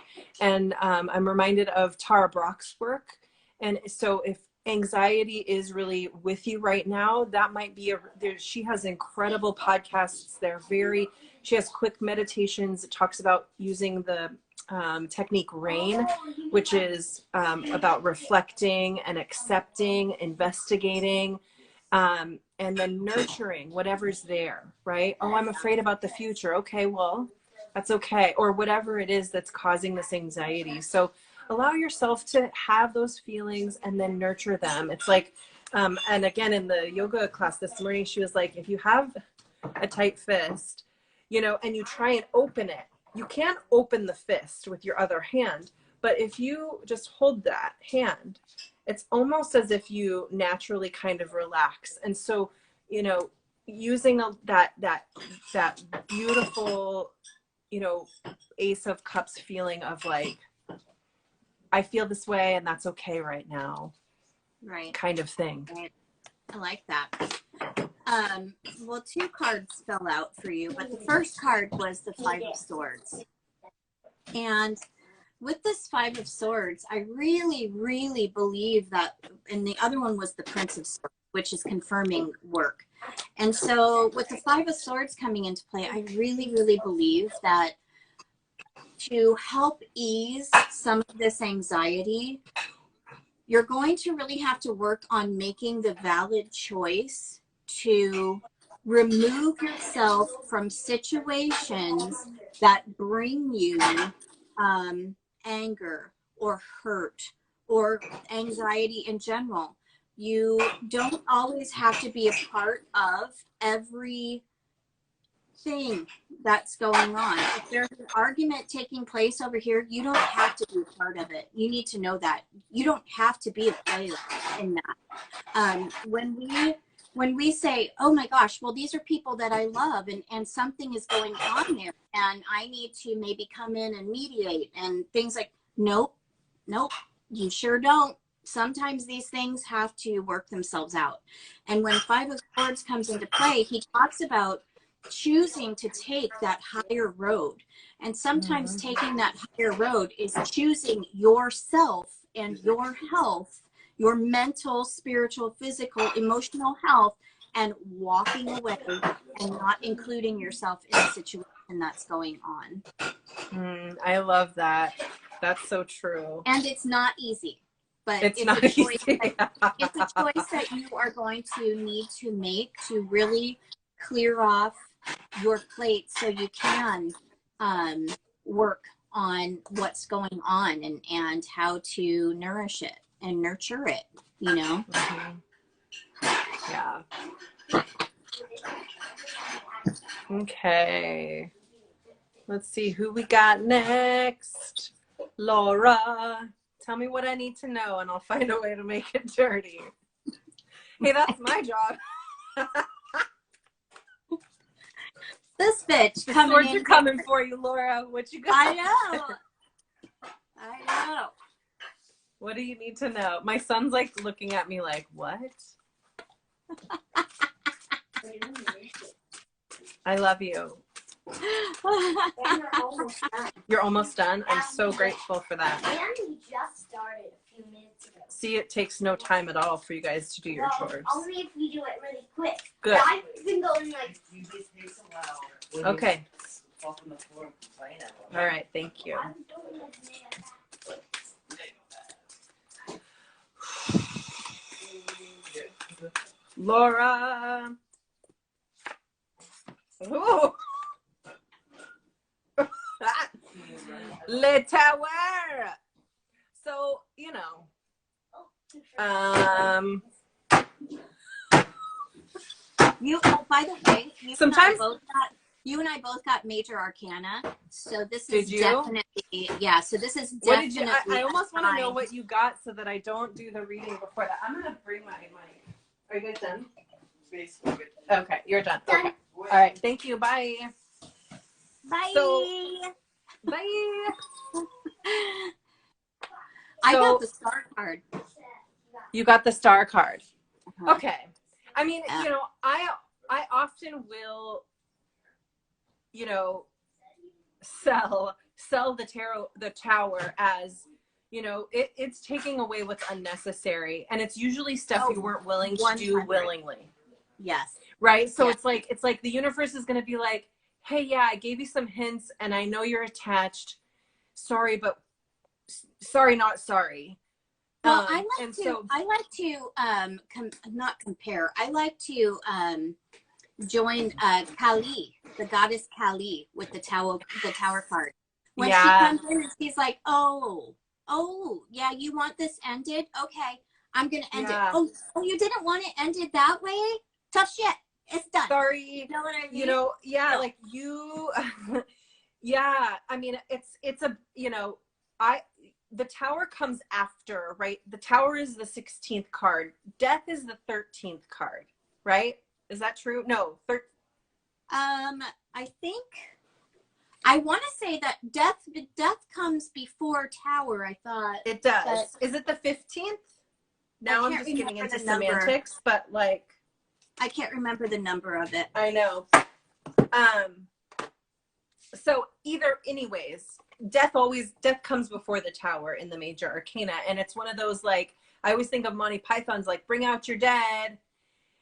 And I'm reminded of Tara Brach's work. And so if anxiety is really with you right now, that might be she has incredible podcasts. She has quick meditations. It talks about using the technique RAIN, which is about reflecting and accepting, investigating, and then nurturing whatever's there, right? Oh, I'm afraid about the future. Okay, well, that's okay. Or whatever it is that's causing this anxiety. So allow yourself to have those feelings and then nurture them. It's like, and again, in the yoga class this morning, she was like, if you have a tight fist, you know, and you try and open it, you can't open the fist with your other hand. But if you just hold that hand, it's almost as if you naturally kind of relax. And so, you know, using that beautiful, you know, Ace of Cups feeling of like, I feel this way and that's okay right now. Right. Kind of thing. Right. I like that. Well, 2 cards fell out for you, but the first card was the 5 of Swords. And with this 5 of Swords, I really, really believe that, and the other one was the Prince of Swords, which is confirming work. And so with the 5 of Swords coming into play, I really, really believe that to help ease some of this anxiety, you're going to really have to work on making the valid choice to remove yourself from situations that bring you anger or hurt or anxiety in general. You don't always have to be a part of every thing that's going on. If there's an argument taking place over here, you don't have to be a part of it. You need to know that. You don't have to be a player in that. When we when we say, oh my gosh, well, these are people that I love, and something is going on there, and I need to maybe come in and mediate and things like, nope, you sure don't. Sometimes these things have to work themselves out. And when Five of Swords comes into play, he talks about choosing to take that higher road. And sometimes taking that higher road is choosing yourself and your health, your mental, spiritual, physical, emotional health, and walking away and not including yourself in the situation that's going on. I love that. That's so true. And it's not easy, but it's a choice. It's a choice that you are going to need to make to really clear off your plate so you can work on what's going on and how to nourish it and nurture it, you know? Yeah. Okay. Let's see who we got next. Laura, tell me what I need to know and I'll find a way to make it dirty. Hey, that's my job. This bitch the swords are coming for you, Laura. What you got? I know. What do you need to know? My son's like looking at me like, what? I love you. You're almost done? I'm so grateful for that. And we just started a few minutes ago. See, it takes no time at all for you guys to do your chores. Only if we do it really quick. Good. I've been going like... Okay. All right, thank you. Laura. Ooh. Le Tower. So, you know, by the way, sometimes you and I both got major arcana, so this Did is you? definitely, yeah, so this is what definitely. did you? I almost want to know what you got so that I don't do the reading before that. I'm gonna bring my mic. Are you guys done? Okay, you're done. Okay. All right. Thank you. Bye. Bye. Bye. I got the star card. You got the star card. Uh-huh. Okay. I mean, you know, I often will, you know, sell the tower as, you know, it's taking away what's unnecessary, and it's usually stuff you weren't willing to do willingly. Yes. Right. So it's like the universe is going to be like, hey, yeah, I gave you some hints, and I know you're attached. Sorry, but sorry, not sorry. Well, I like to not compare. I like to join Kali, the goddess Kali, with the tower card. When she comes in and she's like, oh, yeah, you want this ended? Okay, I'm gonna end it. Oh, you didn't want it ended that way? Tough shit. It's done. Sorry. You know what I mean? You know, like you, I mean, it's a, you know, the tower comes after, right? The tower is the 16th card. Death is the 13th card, right? Is that true? No. I think I want to say that death comes before tower. I thought it does. Is it the 15th? Now I'm just getting into semantics, but like I can't remember the number of it. I know. So anyways, death comes before the tower in the major arcana, and it's one of those, like, I always think of Monty Python's, like, bring out your dead.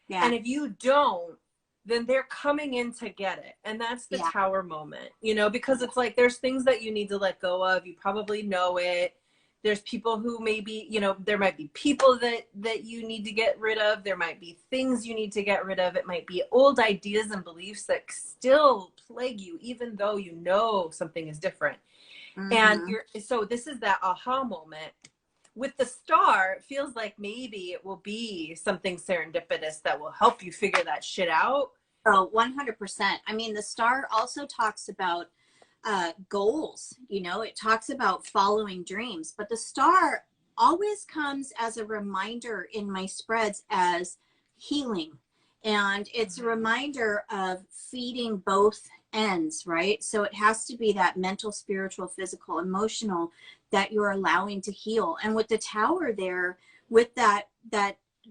Yeah. And if you don't, then they're coming in to get it. And that's the tower moment, you know, because it's like there's things that you need to let go of. You probably know it. There's people who maybe, you know, there might be people that you need to get rid of. There might be things you need to get rid of. It might be old ideas and beliefs that still plague you, even though you know something is different. Mm-hmm. And so this is that aha moment. With the star, it feels like maybe it will be something serendipitous that will help you figure that shit out. Oh, 100%. I mean, the star also talks about goals, you know, it talks about following dreams, but the star always comes as a reminder in my spreads as healing And it's a reminder of feeding both ends, right? So it has to be that mental, spiritual, physical, emotional that you're allowing to heal. And with the Tower there, with that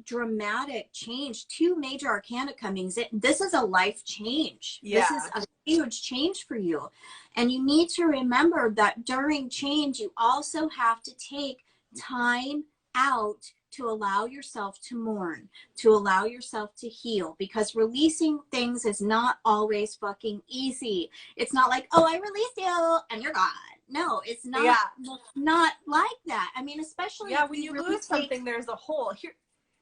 dramatic change, 2 major arcana comings, this is a life change. This is a huge change for you. And you need to remember that during change, you also have to take time out to allow yourself to mourn, to allow yourself to heal, because releasing things is not always fucking easy. It's not like, oh, I released you and you're gone. No, it's not, not like that. I mean, especially when you lose something, there's a hole. Here,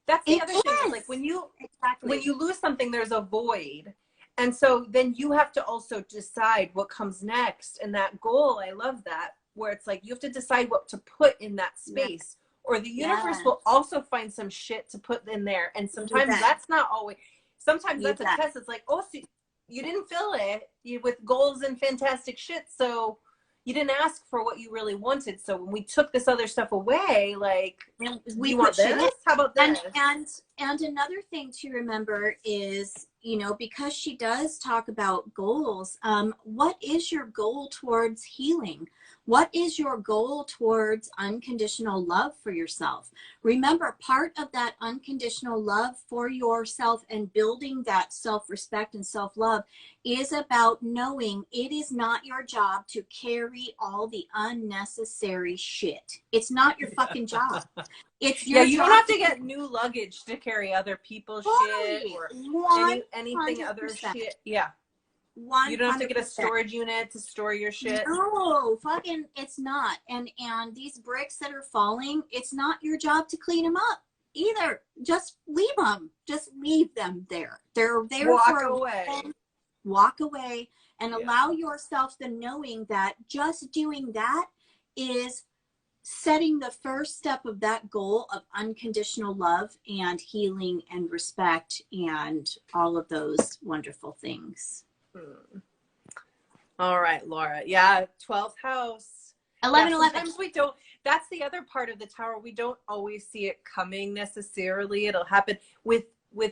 that's the other thing. It's like when you lose something, there's a void. And so then you have to also decide what comes next. And that goal, I love that, where it's like you have to decide what to put in that space. Or the universe will also find some shit to put in there. And sometimes that's not always, sometimes that's a test. It's like, oh, so you didn't fill it with goals and fantastic shit. So you didn't ask for what you really wanted. So when we took this other stuff away, like, we want this? How about this? And another thing to remember is, you know, because she does talk about goals, what is your goal towards healing? What is your goal towards unconditional love for yourself? Remember, part of that unconditional love for yourself and building that self-respect and self-love is about knowing it is not your job to carry all the unnecessary shit. It's not your fucking job. It's your you job. don't have to get new luggage to carry other people's shit or anything other shit. Yeah. 100%. You don't have to get a storage unit to store your shit. No, fucking, it's not. And these bricks that are falling, it's not your job to clean them up either. Just leave them. Just leave them there. They're there. Walk away and allow yourself the knowing that just doing that is setting the first step of that goal of unconditional love and healing and respect and all of those wonderful things. All right, Laura. Yeah, 12th house. 11. Sometimes we don't. That's the other part of the Tower. We don't always see it coming necessarily. It'll happen with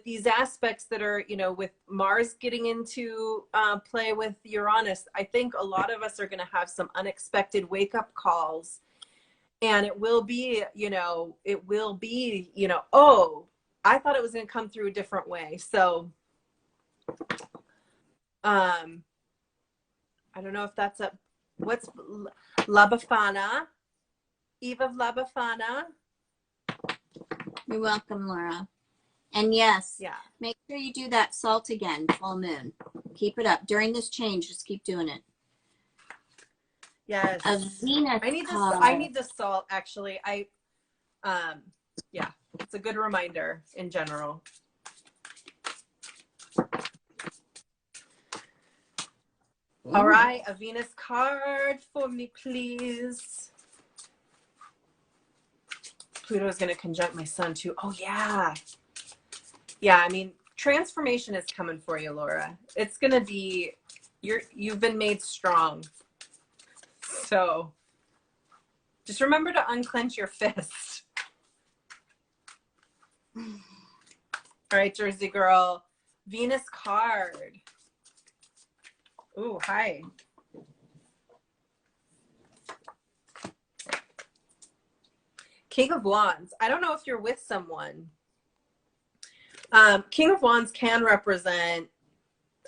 these aspects that are, you know, with Mars getting into play with Uranus. I think a lot of us are going to have some unexpected wake-up calls. And it will be, oh, I thought it was going to come through a different way. So, I don't know if that's what's Labafana, Eve of Labafana. You're welcome, Laura. And yes, make sure you do that salt again, full moon. Keep it up during this change. Just keep doing it. Yes. A Venus I need the salt, actually. It's a good reminder in general. All right, a Venus card for me, please. Pluto is going to conjunct my sun too. Oh, yeah. Yeah, I mean, transformation is coming for you, Laura. It's going to be, you've been made strong. So just remember to unclench your fist. All right, Jersey girl. Venus card. Ooh, hi. King of Wands. I don't know if you're with someone. King of Wands can represent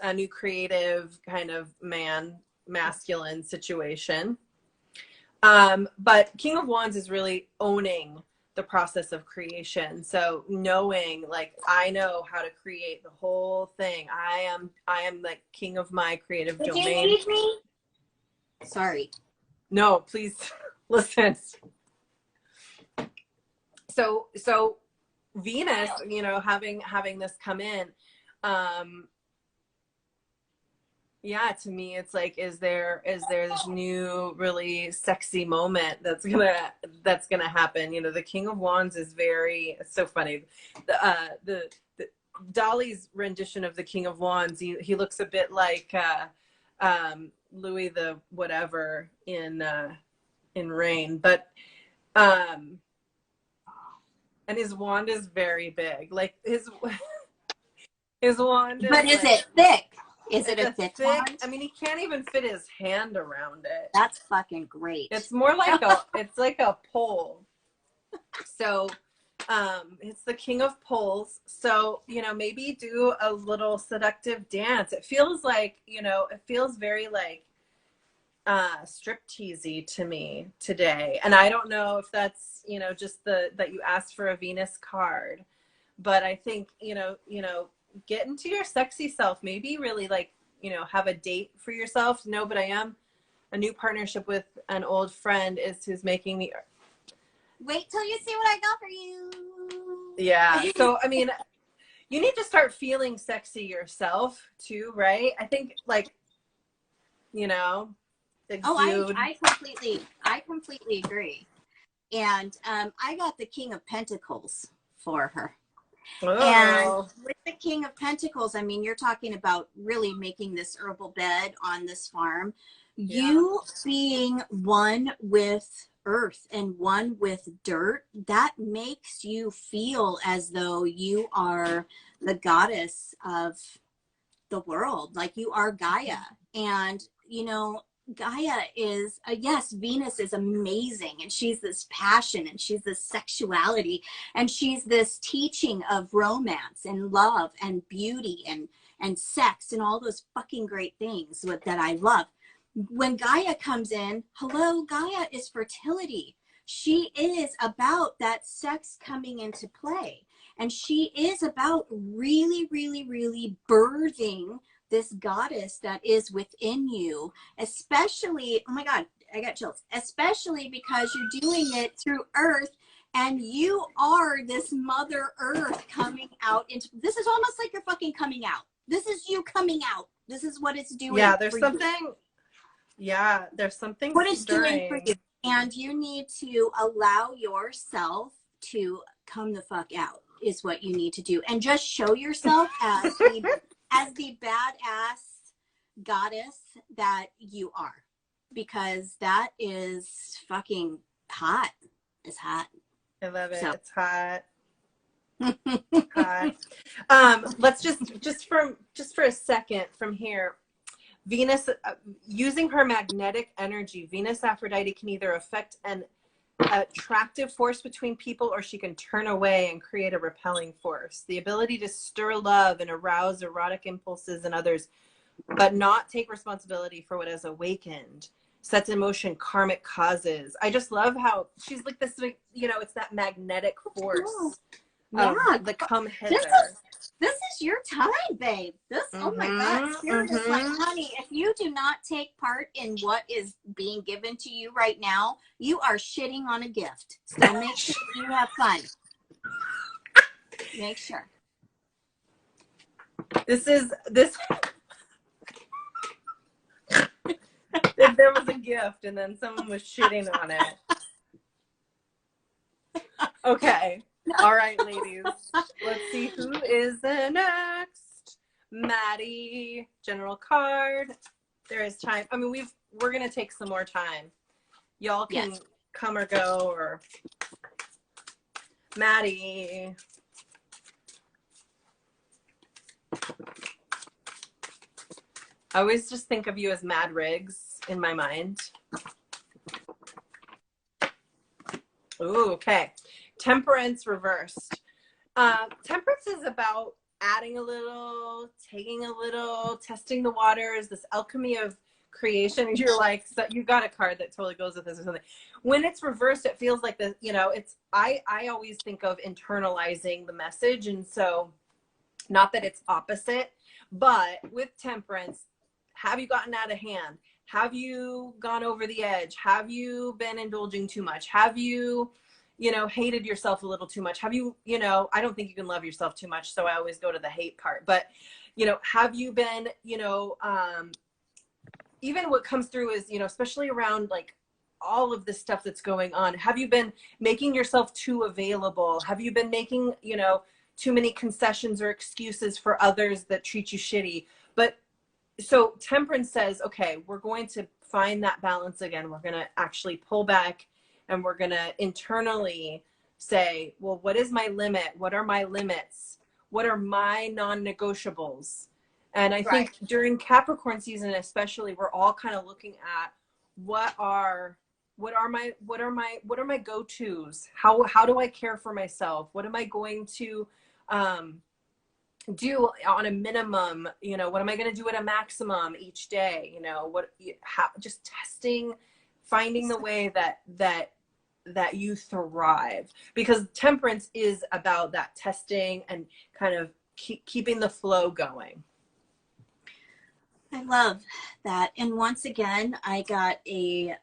a new creative kind of masculine situation. But King of Wands is really owning the process of creation. So knowing, like, I know how to create the whole thing. I am like king of my creative domain. Did you leave me? Sorry. No, please listen. So Venus, having this come in, to me, it's like, is there this new really sexy moment that's gonna happen? The King of Wands is it's so funny. The Dolly's rendition of the King of Wands, he looks a bit like Louis the whatever in Rain, but and his wand is very big, like his His wand is But is like, it thick? Is it it's a thick wand? I mean, he can't even fit his hand around it. That's fucking great. It's more like it's like a pole. So, it's the king of poles. So, you know, maybe do a little seductive dance. It feels like, you know, it feels very like stripteasy to me today. And I don't know if that's, you know, just that you asked for a Venus card, but I think, you know, get into your sexy self, maybe really like, you know, have a date for yourself. No, but I am a new partnership with an old friend who's making me. Wait till you see what I got for you. Yeah. So, I mean, you need to start feeling sexy yourself too, right? I think like, you know, exude. Oh, I completely agree. And I got the King of Pentacles for her. Oh. And with the King of Pentacles, I mean, you're talking about really making this herbal bed on this farm. Yeah. You being one with earth and one with dirt, that makes you feel as though you are the goddess of the world, like you are Gaia. And, you know, Gaia is, yes, Venus is amazing, and she's this passion, and she's this sexuality, and she's this teaching of romance and love and beauty and sex and all those fucking great things that I love. When Gaia comes in, hello, Gaia is fertility. She is about that sex coming into play, and she is about really, really, really birthing this goddess that is within you, especially, oh my God, I got chills, especially because you're doing it through earth, and you are this Mother Earth coming out into, this is almost like you're fucking coming out. This is you coming out. This is what it's doing. Yeah, there's something. Yeah, there's something. What it's doing for you. And you need to allow yourself to come the fuck out is what you need to do. And just show yourself as the badass goddess that you are, because that is fucking hot. It's hot. I love it. So. It's hot. Hot. Let's just for a second from here. Venus, using her magnetic energy, Venus Aphrodite can either affect an attractive force between people, or she can turn away and create a repelling force. The ability to stir love and arouse erotic impulses in others, but not take responsibility for what has awakened, sets in motion karmic causes. I just love how she's like this, you know, it's that magnetic force. Yeah, the come hither. This is your time, babe. This, oh my God, Spirit is like, honey, if you do not take part in what is being given to you right now, you are shitting on a gift. So make sure you have fun. Make sure. This. If there was a gift and then someone was shitting on it. Okay. All right, ladies. Let's see who is the next. Maddie, general card. There is time. I mean, we're gonna take some more time. Y'all can come or go, or Maddie. I always just think of you as Mad Riggs in my mind. Ooh, okay. Temperance Reversed. Temperance is about adding a little, taking a little, testing the waters, this alchemy of creation. You're like, so you got a card that totally goes with this or something. When it's reversed, it feels like the, you know, it's, I always think of internalizing the message. And so not that it's opposite, but with Temperance, have you gotten out of hand? Have you gone over the edge? Have you been indulging too much? Have you, you know, hated yourself a little too much? Have you, you know, I don't think you can love yourself too much, so I always go to the hate part. But, you know, have you been, you know, even what comes through is, you know, especially around like all of this stuff that's going on, have you been making yourself too available? Have you been making, you know, too many concessions or excuses for others that treat you shitty? But so Temperance says, okay, we're going to find that balance again. We're going to actually pull back, and we're going to internally say, well, what is my limit? What are my limits? what are my non-negotiables? And I think during Capricorn season, especially, we're all kind of looking at what are my go-tos? How do I care for myself? What am I going to do on a minimum? You know, what am I going to do at a maximum each day? You know, just testing, finding the way that you thrive, because temperance is about that testing and kind of keeping the flow going. I love that. And once again, I got a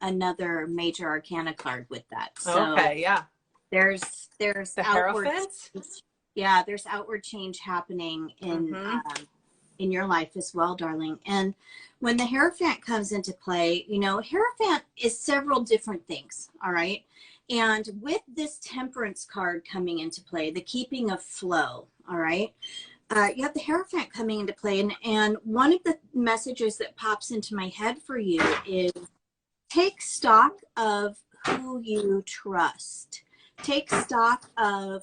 another major arcana card with that. So okay, yeah. There's the outward Hierophant? Yeah, there's outward change happening in your life as well, darling. And when the Hierophant comes into play, you know, Hierophant is several different things, all right? And with this Temperance card coming into play, the keeping of flow, all right? You have the Hierophant coming into play, and one of the messages that pops into my head for you is take stock of who you trust. Take stock of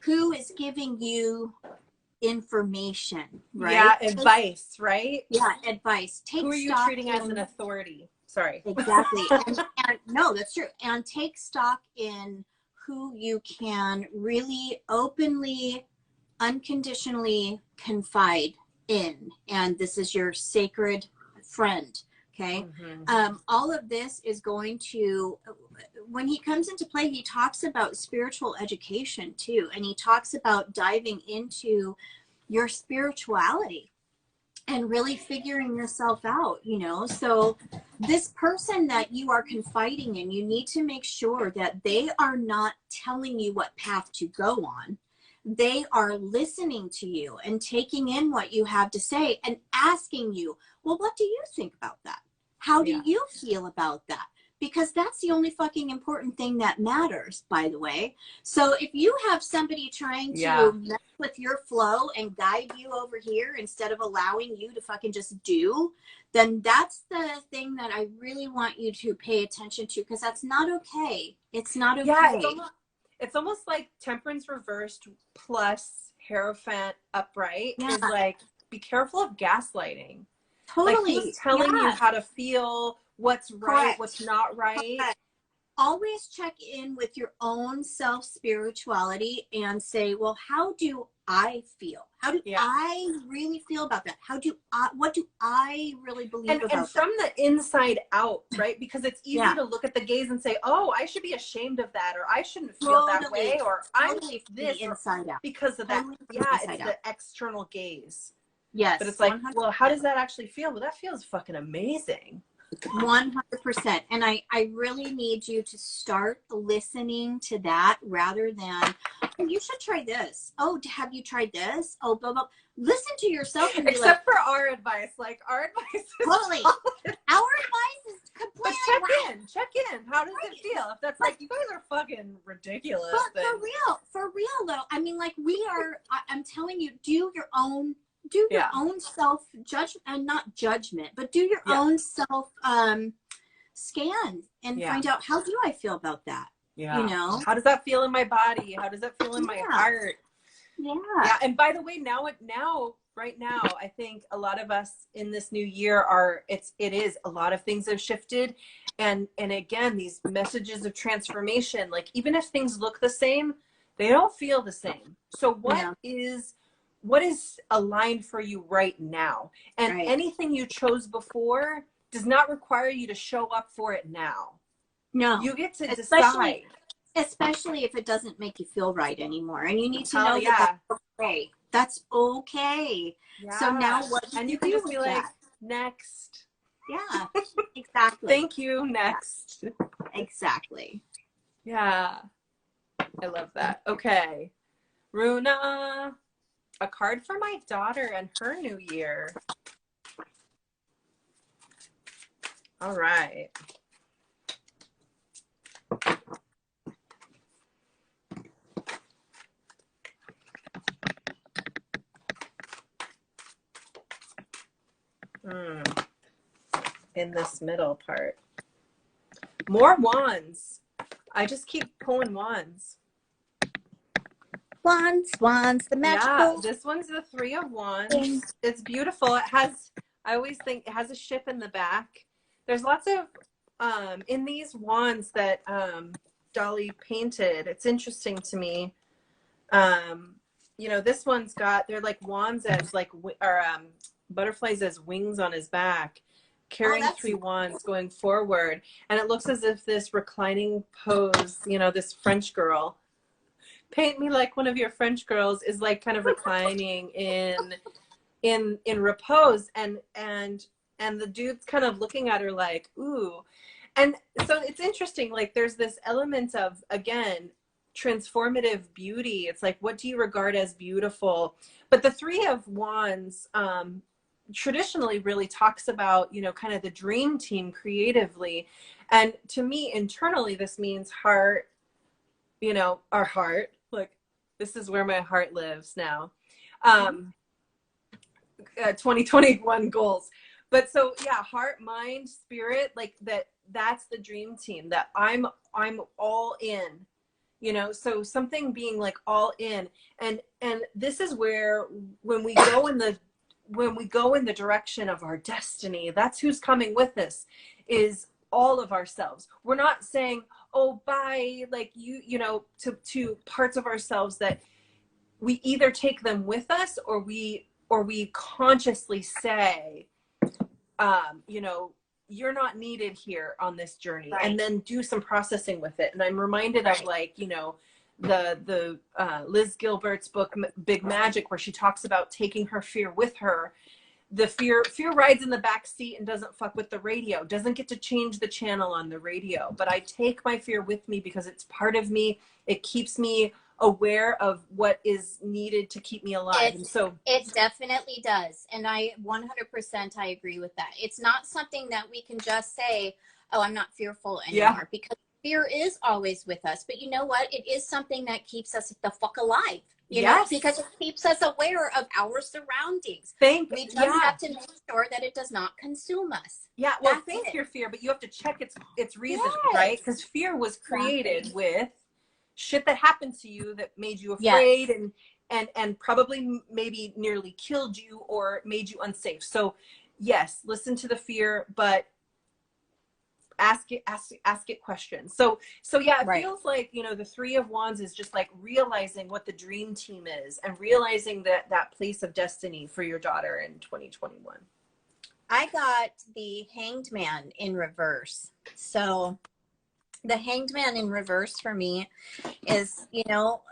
who is giving you information, right? Yeah, advice, right? Yeah, advice. Take who are you stock treating as an authority? Sorry. Exactly. and no, that's true. And take stock in who you can really openly, unconditionally confide in. And this is your sacred friend. Okay. All of this is going to, when he comes into play, he talks about spiritual education too. And he talks about diving into your spirituality and really figuring yourself out, you know. So this person that you are confiding in, you need to make sure that they are not telling you what path to go on. They are listening to you and taking in what you have to say and asking you, well, what do you think about that? How do you feel about that? Because that's the only fucking important thing that matters, by the way. So if you have somebody trying to mess with your flow and guide you over here instead of allowing you to fucking just do, then that's the thing that I really want you to pay attention to, because that's not okay. It's not okay. Yeah, it's almost like Temperance Reversed plus Hierophant upright is like, be careful of gaslighting. Totally. Like, who's telling you how to feel, what's right, what's not right. Always check in with your own self-spirituality and say, well, how do I feel? How do I really feel about that? What do I really believe about that? And from the inside out, right? Because it's easy to look at the gaze and say, oh, I should be ashamed of that, or I shouldn't feel that way, or I'm this inside out because of that. It's the external gaze. Yes. But it's like, 100%. Well, how does that actually feel? Well, that feels fucking amazing. 100%. And I really need you to start listening to that rather than, oh, you should try this. Oh, have you tried this? Oh, blah, blah. Listen to yourself and be except for our advice. Like, our advice is totally. Our advice is completely But check in. How does it feel? If that's like, you guys are fucking ridiculous. But for real though, I mean, like, we are, I'm telling you, do your own self judgment, and not judgment, but do your own self scan and find out, how do I feel about that? You know, how does that feel in my body? How does that feel in my heart? Yeah. And by the way, right now, I think a lot of us in this new year it is a lot of things have shifted. And again, these messages of transformation, like, even if things look the same, they don't feel the same. So what is aligned for you right now? And anything you chose before does not require you to show up for it now. No. You get to decide. Especially if it doesn't make you feel right anymore. And you need to know that that's okay. That's okay. Yeah. So now what do you can just be like, next. Yeah, exactly. Thank you, next. Yeah. Exactly. Yeah. I love that. Okay. Runa, a card for my daughter and her new year. All right. In this middle part. More wands. I just keep pulling wands. Wands, the magical. Yeah, this one's the Three of Wands. It's beautiful. It has, I always think it has a ship in the back. There's lots of, in these wands that Dolly painted, it's interesting to me. You know, this one's got, they're like wands as like, or butterflies as wings on his back, carrying three wands going forward. And it looks as if this reclining pose, you know, this French girl, paint me like one of your French girls, is like kind of reclining in repose, and the dude's kind of looking at her like, ooh. And so it's interesting, like there's this element of, again, transformative beauty. It's like, what do you regard as beautiful? But the Three of Wands traditionally really talks about, you know, kind of the dream team creatively. And to me, internally, this means heart, you know, our heart. Like, this is where my heart lives now. 2021 goals. But so yeah, heart, mind, spirit, like that's the dream team, that I'm all in, you know. So something being like all in, and this is where when we go in the direction of our destiny, that's who's coming with us, is all of ourselves. We're not saying, oh, bye, like you know, to parts of ourselves that we either take them with us, or we consciously say, you know, you're not needed here on this journey, right. And then do some processing with it. And I'm reminded of, like, you know, the Liz Gilbert's book, Big Magic, where she talks about taking her fear with her. The fear rides in the back seat and doesn't fuck with the radio, doesn't get to change the channel on the radio, but I take my fear with me because it's part of me. It keeps me aware of what is needed to keep me alive. And so it definitely does. And I 100% I agree with that. It's not something that we can just say, oh, I'm not fearful anymore, because fear is always with us. But you know what? It is something that keeps us the fuck alive. You know, because it keeps us aware of our surroundings. We just have to make sure that it does not consume us. Yeah, well, think your fear, but you have to check its reason, right? Because fear was created with shit that happened to you that made you afraid, and probably maybe nearly killed you or made you unsafe. So yes, listen to the fear, but ask it questions. So yeah, it feels like, you know, the Three of Wands is just like realizing what the dream team is, and realizing that place of destiny for your daughter in 2021. I got the Hanged Man in reverse. So the Hanged Man in reverse for me is, you know,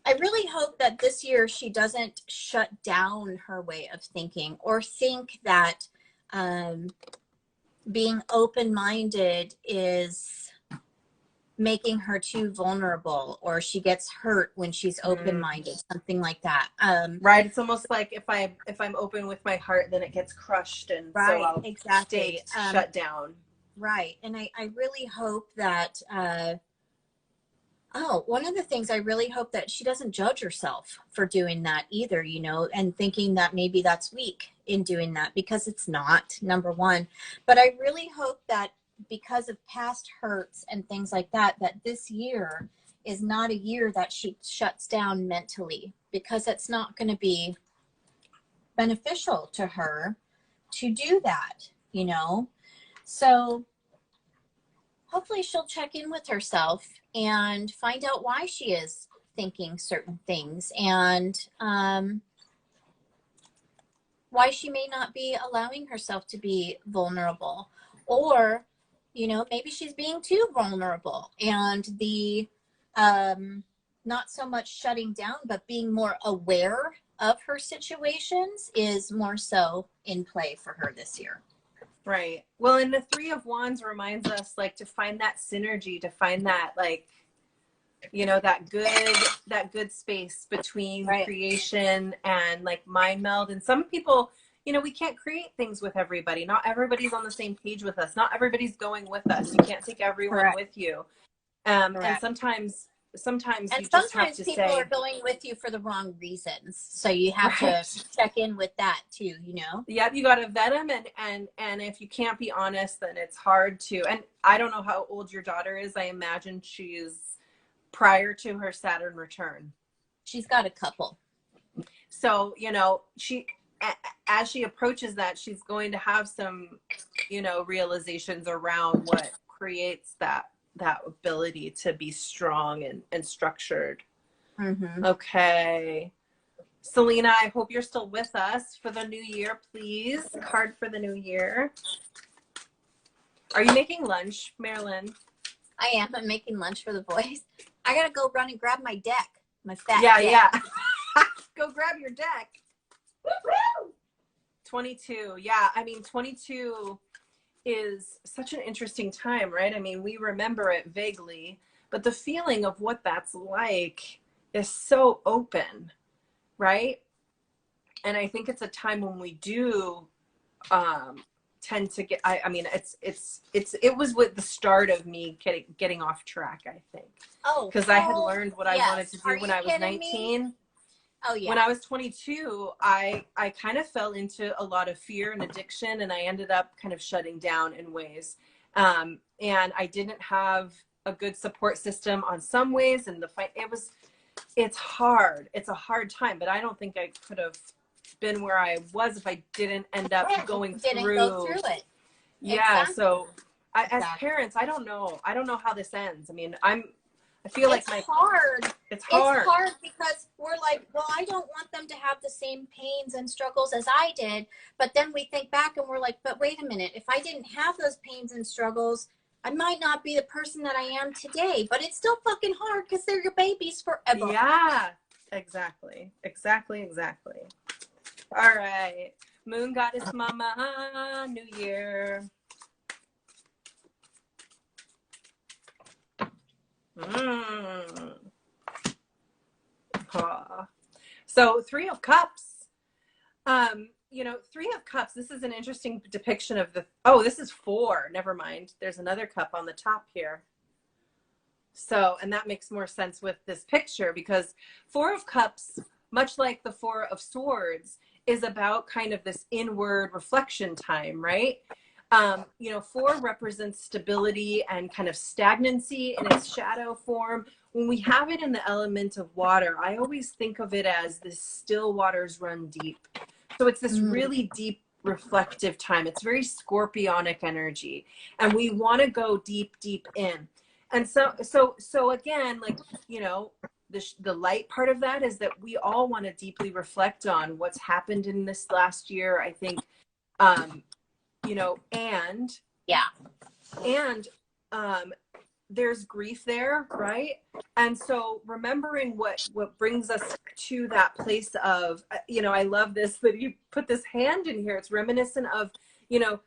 I really hope that this year she doesn't shut down her way of thinking, or think that being open-minded is making her too vulnerable, or she gets hurt when she's open-minded, something like that. Right. It's almost like if I'm open with my heart, then it gets crushed, and so I'll stay shut down. Right. And I really hope that, one of the things I really hope that she doesn't judge herself for doing that either, you know, and thinking that maybe that's weak in doing that, because it's not, number one. But I really hope that because of past hurts and things like that, that this year is not a year that she shuts down mentally, because it's not going to be beneficial to her to do that, you know. So hopefully she'll check in with herself and find out why she is thinking certain things, and why she may not be allowing herself to be vulnerable, or, you know, maybe she's being too vulnerable, and the not so much shutting down, but being more aware of her situations is more so in play for her this year. Right. Well, and the Three of Wands reminds us, like, to find that synergy, to find that, like, you know, that good space between creation and, like, mind meld. And some people, you know, we can't create things with everybody. Not everybody's on the same page with us. Not everybody's going with us. You can't take everyone with you. And sometimes sometimes and you just have to people say, are going with you for the wrong reasons. So you have right. to check in with that too, you know? Yep, you got to vet them, and if you can't be honest, then it's hard to. And I don't know how old your daughter is. I imagine she's prior to her Saturn return. She's got a couple. So, you know, as she approaches that, she's going to have some, you know, realizations around what creates that ability to be strong and structured. Mm-hmm. Okay. Selena, I hope you're still with us for the new year, please. Card for the new year. Are you making lunch, MareLin? I am. I'm making lunch for the boys. I gotta go run and grab my deck. My fat deck. Yeah. Go grab your deck. 22. Yeah, I mean, 22 is such an interesting time, right? I mean, we remember it vaguely, but the feeling of what that's like is so open, right? And I think it's a time when we do tend to get, I mean, it was with the start of me getting off track, I think. Oh, because I had learned what I wanted to do when I was 19. Me? Oh yeah. When I was 22, I kind of fell into a lot of fear and addiction, and I ended up kind of shutting down in ways. And I didn't have a good support system on some ways, and it's hard. It's a hard time, but I don't think I could have been where I was if I didn't end up going through it. Yeah. Exactly. So as parents, I don't know how this ends. I mean, I feel like it's hard. It's hard. It's hard because we're like, well, I don't want them to have the same pains and struggles as I did. But then we think back and we're like, but wait a minute, if I didn't have those pains and struggles, I might not be the person that I am today. But it's still fucking hard because they're your babies forever. Yeah, exactly. All right. Moon Goddess Mama, New Year. So 3 of Cups. You know, 3 of Cups, this is an interesting depiction of this is 4. Never mind. There's another cup on the top here. So, and that makes more sense with this picture because 4 of Cups, much like the 4 of Swords, is about kind of this inward reflection time, right? You know, 4 represents stability and kind of stagnancy in its shadow form. When we have it in the element of water, I always think of it as this still waters run deep. So it's this really deep reflective time. It's very scorpionic energy, and we want to go deep in. And so again, like, you know, the light part of that is that we all want to deeply reflect on what's happened in this last year, I think. You know, and there's grief there, right? And so remembering what brings us to that place of, you know, I love this that you put this hand in here. It's reminiscent of, you know,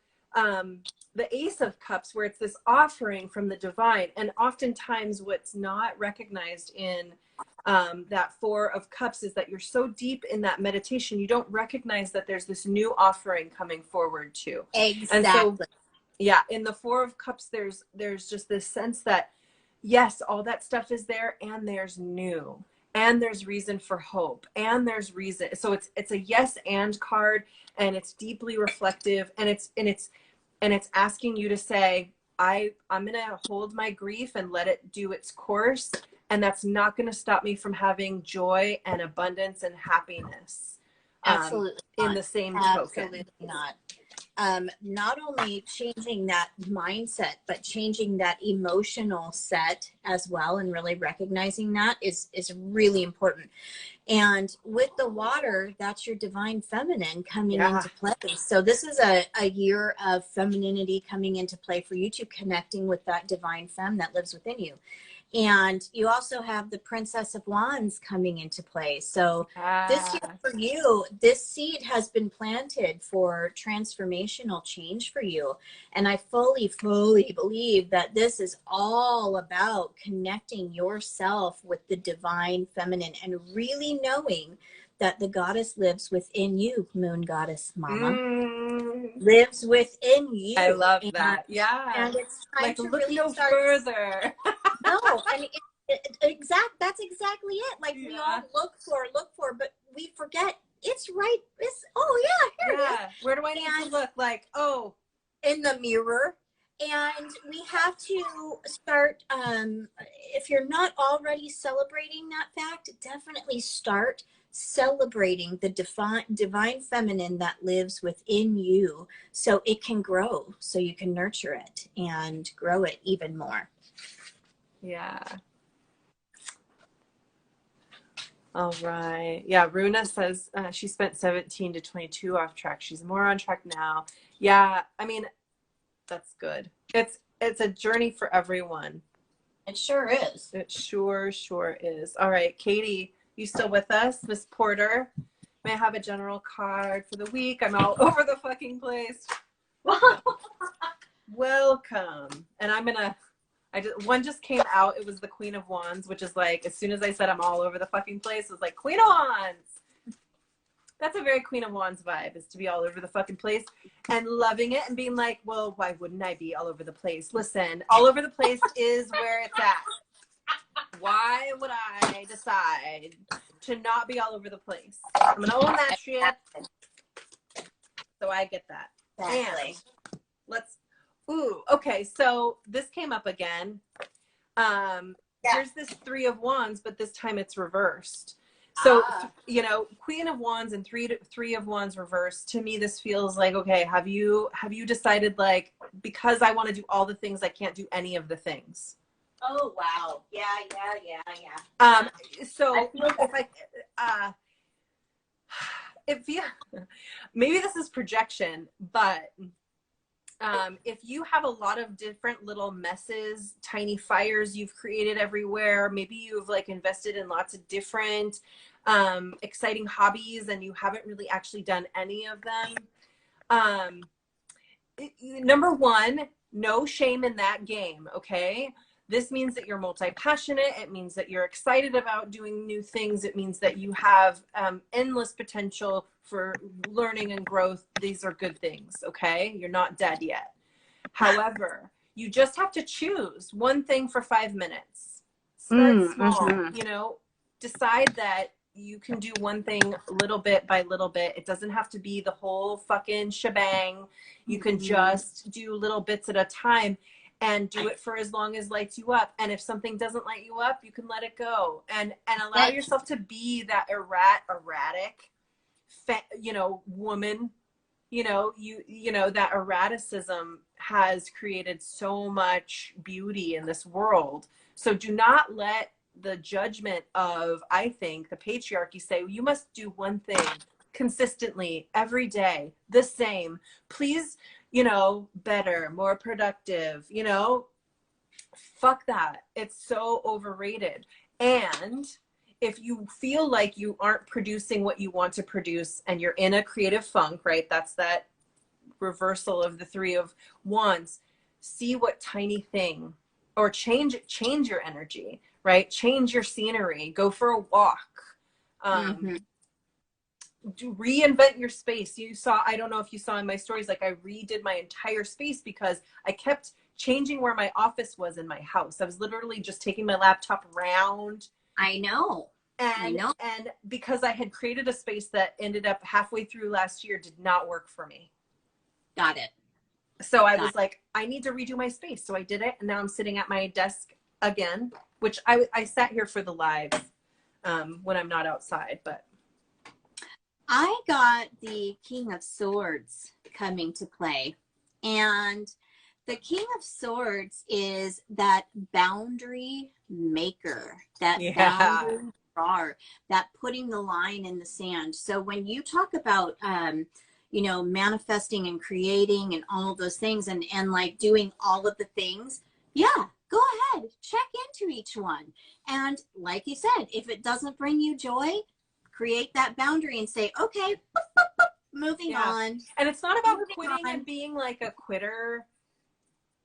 the Ace of Cups, where it's this offering from the divine. And oftentimes what's not recognized in that 4 of Cups is that you're so deep in that meditation, you don't recognize that there's this new offering coming forward too. Exactly. And so, yeah, in the 4 of Cups, there's just this sense that, yes, all that stuff is there, and there's new, and there's reason for hope, and there's reason. So it's a yes and card, and it's deeply reflective, and it's asking you to say, I'm gonna hold my grief and let it do its course, and that's not gonna stop me from having joy and abundance and happiness. Absolutely in the same token. Absolutely not. Not only changing that mindset, but changing that emotional set as well, and really recognizing that is really important. And with the water, that's your divine feminine coming into play. So this is a year of femininity coming into play for you, to connecting with that divine femme that lives within you. And you also have the Princess of Wands coming into play. So this year for you, this seed has been planted for transformational change for you. And I fully believe that this is all about connecting yourself with the divine feminine and really knowing that the goddess lives within you, Moon Goddess Mama. Lives within you. I love that. Yeah. And it's time like, to look really no start further. No, and That's exactly it. Like we all look for, but we forget it's right. Oh yeah, here it is. Where do I need to look? Like, oh, in the mirror. And we have to start, if you're not already celebrating that fact, definitely start celebrating the divine feminine that lives within you, so it can grow, so you can nurture it and grow it even more. Yeah. All right. Yeah, Runa says she spent 17 to 22 off track. She's more on track now. Yeah, I mean, that's good. It's a journey for everyone. It sure is. It sure is. All right, Katie, you still with us? Miss Porter, may I have a general card for the week? I'm all over the fucking place. Welcome. And one just came out. It was the Queen of Wands, which is like, as soon as I said I'm all over the fucking place, it was like, Queen of Wands. That's a very Queen of Wands vibe, is to be all over the fucking place and loving it and being like, well, why wouldn't I be all over the place? Listen, all over the place is where it's at. Why would I decide to not be all over the place? I'm going to own that shit. So I get that. Exactly. And okay, so this came up again. Here's this Three of Wands, but this time it's reversed. So, Queen of Wands and three of Wands reversed. To me, this feels like, okay, have you decided, like, because I want to do all the things, I can't do any of the things? Oh, wow. Yeah. So maybe this is projection, but if you have a lot of different little messes, tiny fires you've created everywhere, maybe you've like invested in lots of different exciting hobbies and you haven't really actually done any of them. Number one, no shame in that game, okay? This means that you're multi-passionate. It means that you're excited about doing new things. It means that you have endless potential for learning and growth. These are good things, okay? You're not dead yet. However, you just have to choose one thing for 5 minutes. Start small, decide that you can do one thing little bit by little bit. It doesn't have to be the whole fucking shebang. You can just do little bits at a time. And do it for as long as lights you up. And if something doesn't light you up, you can let it go. And allow yourself to be that erratic, woman. That erraticism has created so much beauty in this world. So do not let the judgment of, I think, the patriarchy say, you must do one thing consistently every day, the same. Please, better, more productive, fuck that. It's so overrated. And if you feel like you aren't producing what you want to produce and you're in a creative funk, right? That's that reversal of the Three of Wands. See what tiny thing, or change your energy, right? Change your scenery, go for a walk. Reinvent your space. I don't know if you saw in my stories, like I redid my entire space because I kept changing where my office was in my house. I was literally just taking my laptop around. I know. And because I had created a space that ended up halfway through last year did not work for me. Got it. So I was like, I need to redo my space. So I did it. And now I'm sitting at my desk again, which I sat here for the live when I'm not outside, but I got the King of Swords coming to play. And the King of Swords is that boundary maker, that boundary drawer, that putting the line in the sand. So when you talk about, manifesting and creating and all of those things and like doing all of the things, go ahead, check into each one. And like you said, if it doesn't bring you joy, create that boundary and say, okay, moving on. And it's not about quitting and being like a quitter.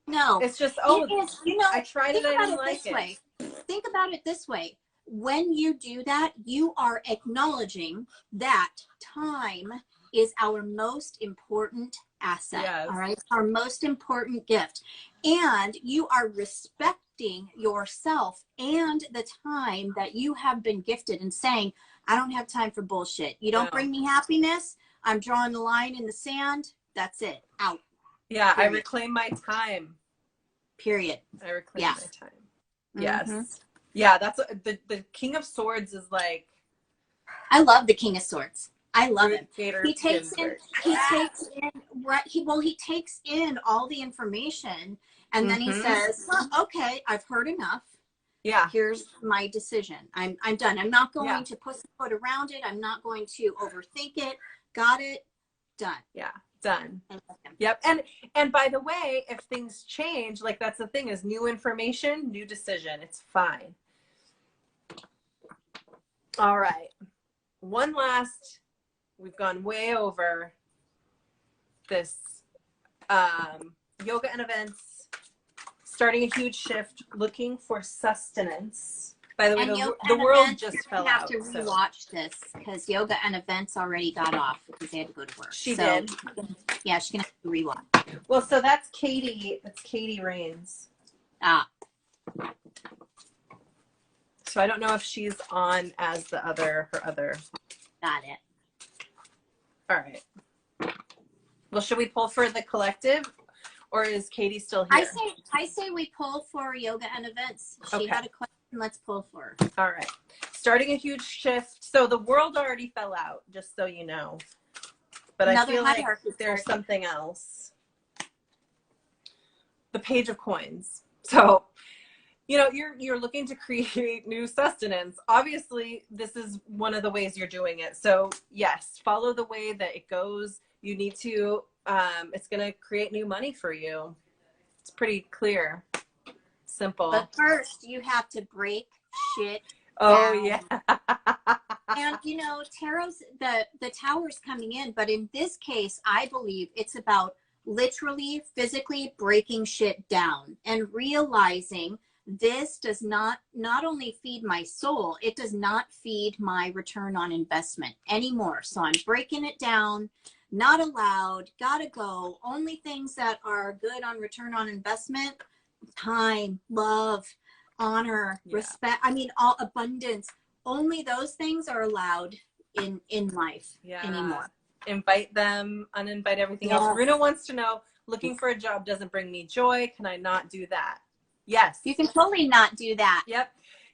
No. It's just, I tried it, I didn't like it. Think about it this way. When you do that, you are acknowledging that time is our most important asset. Yes. All right. Our most important gift. And you are respecting redirecting yourself and the time that you have been gifted and saying, I don't have time for bullshit. You don't bring me happiness. I'm drawing the line in the sand. That's it. Out. Yeah. Period. I reclaim my time. Period. I reclaim my time. Yes. Mm-hmm. Yeah. That's the King of Swords is like. I love the King of Swords. I love him. He takes in all the information and then he says, okay, I've heard enough. Yeah. Here's my decision. I'm done. I'm not going to pussyfoot around it. I'm not going to overthink it. Got it. Done. Yeah. Done. Yep. And by the way, if things change, like that's the thing is new information, new decision. It's fine. All right. One last, we've gone way over this yoga and events, starting a huge shift, looking for sustenance. By the way, the world just fell out. You have to rewatch this because yoga and events already got off because they had to go to work. She did. Yeah, she's going to have to rewatch. Well, so that's Katie. That's Katie Rains. Ah. So I don't know if she's on as her other. Got it. All right. Well, should we pull for the collective, or is Katie still here? I say we pull for yoga and events. She had a question. Let's pull for her. All right. Starting a huge shift. So the world already fell out, just so you know. But I feel like there's something else. The Page of Coins. So, you know, you're looking to create new sustenance. Obviously, this is one of the ways you're doing it. So yes, follow the way that it goes. You need to, it's going to create new money for you. It's pretty clear. Simple. But first, you have to break shit down. Yeah. And, you know, Tarot's, the tower's coming in. But in this case, I believe it's about literally, physically breaking shit down and realizing this does not only feed my soul, it does not feed my return on investment anymore. So I'm breaking it down, not allowed, gotta go. Only things that are good on return on investment, time, love, honor, respect. I mean, all abundance. Only those things are allowed in life anymore. Invite them, uninvite everything else. Runa wants to know, looking for a job doesn't bring me joy. Can I not do that? Yes. You can totally not do that. Yep.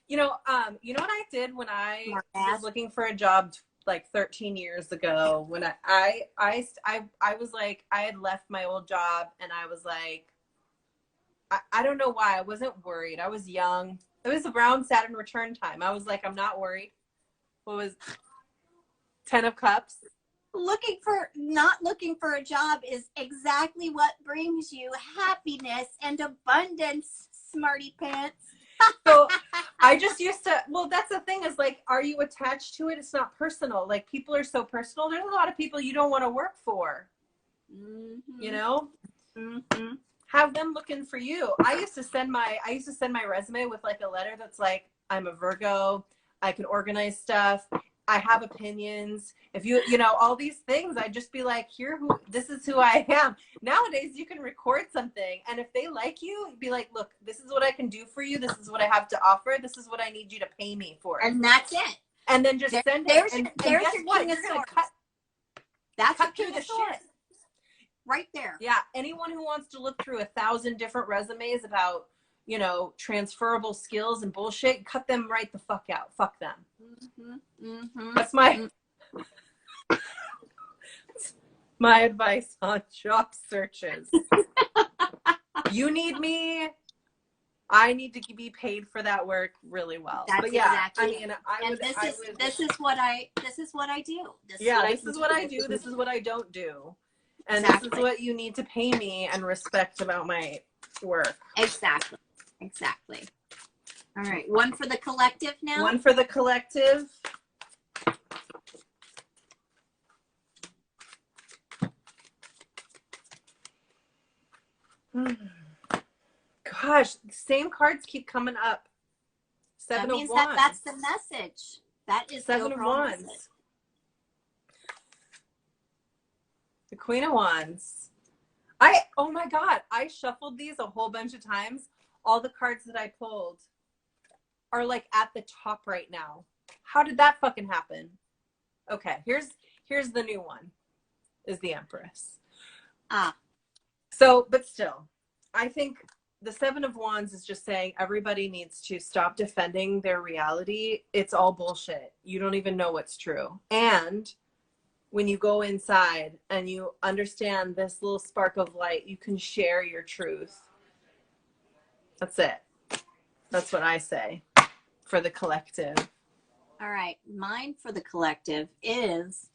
You know what I did when I was looking for a job like 13 years ago, when I was like, I had left my old job and I was like, I don't know why. I wasn't worried. I was young. It was around Saturn return time. I was like, I'm not worried. What was 10 of Cups? Not looking for a job is exactly what brings you happiness and abundance, smarty pants. So I just used to, well, that's the thing is like, are you attached to it? It's not personal. Like people are so personal. There's a lot of people you don't want to work for, you know, have them looking for you. I used to send my resume with like a letter that's like, I'm a Virgo. I can organize stuff. I have opinions. If you know, all these things, I'd just be like, this is who I am. Nowadays, you can record something. And if they like you, be like, look, this is what I can do for you. This is what I have to offer. This is what I need you to pay me for. And that's it. And then just send it. And guess what? You're going to cut through the shit. Right there. Yeah. Anyone who wants to look through 1,000 different resumes about, you know, transferable skills and bullshit, cut them right the fuck out. Fuck them. That's my advice on job searches. You need me. I need to be paid for that work really well. That's but yeah, exactly. I mean, this is what I do. This is what I do. This is what I don't do. And this is what you need to pay me and respect about my work. Exactly. All right. One for the collective now. One for the collective. Gosh, the same cards keep coming up. Seven of Wands. That's the message. That is Seven of Wands. Message. The Queen of Wands. Oh my God, I shuffled these a whole bunch of times. all the cards that I pulled are like at the top right now. How did that fucking happen? Okay, here's the new one, is the Empress. So, but still, I think the Seven of Wands is just saying everybody needs to stop defending their reality. It's all bullshit. You don't even know what's true. And when you go inside and you understand this little spark of light, you can share your truth. That's it. That's what I say for the collective. All right. Mine for the collective is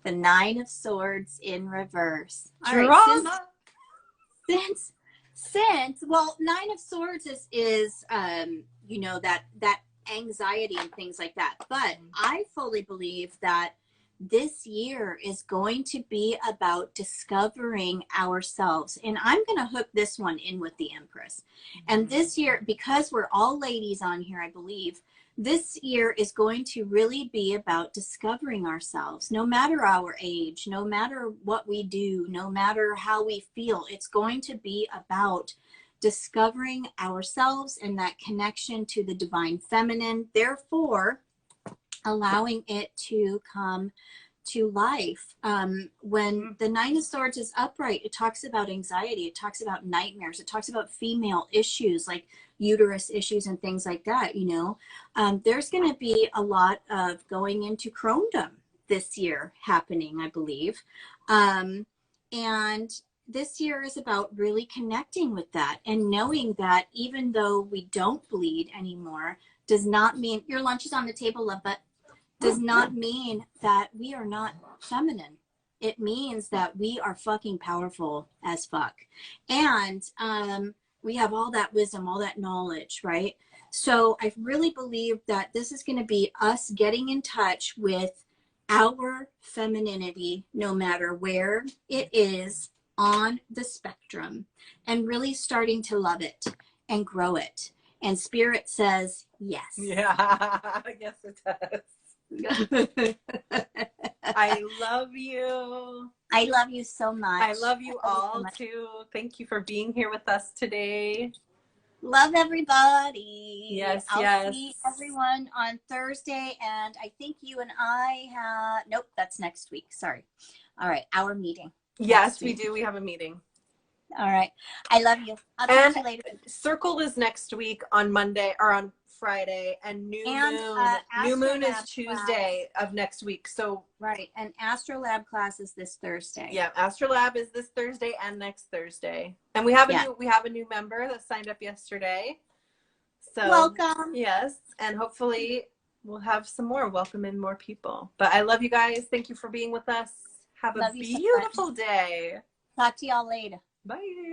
the Nine of Swords in reverse. All Drama. Right, since well, Nine of Swords is you know, that anxiety and things like that. But I fully believe that this year is going to be about discovering ourselves. And I'm going to hook this one in with the Empress. And this year, because we're all ladies on here, I believe, this year is going to really be about discovering ourselves, no matter our age, no matter what we do, no matter how we feel. It's going to be about discovering ourselves and that connection to the divine feminine, therefore allowing it to come to life. When the Nine of Swords is upright, it talks about anxiety, it talks about nightmares, it talks about female issues like uterus issues and things like that. You know, there's going to be a lot of going into crondom this year happening, I believe. And this year is about really connecting with that and knowing that even though we don't bleed anymore, does not mean your lunch is on the table, love, but does not mean that we are not feminine. It means that we are fucking powerful as fuck. And we have all that wisdom, all that knowledge, right? So I really believe that this is going to be us getting in touch with our femininity, no matter where it is on the spectrum, and really starting to love it and grow it. And Spirit says yes. Yeah, yes it does. I love you. I love you so much. I love you all too. Thank you for being here with us today. Love everybody. Yes, I'll see everyone on Thursday, and I think you and I have, nope, that's next week. Sorry. All right, our meeting. Yes, we do. We have a meeting. All right. I love you. I'll talk to you later. Circle is next week on Monday or on Friday, and new moon is Tuesday of next week. So right, and Astrolab class is this Thursday. Yeah, Astrolab is this Thursday and next Thursday, and we have a new member that signed up yesterday. So welcome. Yes, and hopefully we'll have some more. Welcome in more people. But I love you guys. Thank you for being with us. Have a beautiful day. Talk to y'all later. Bye.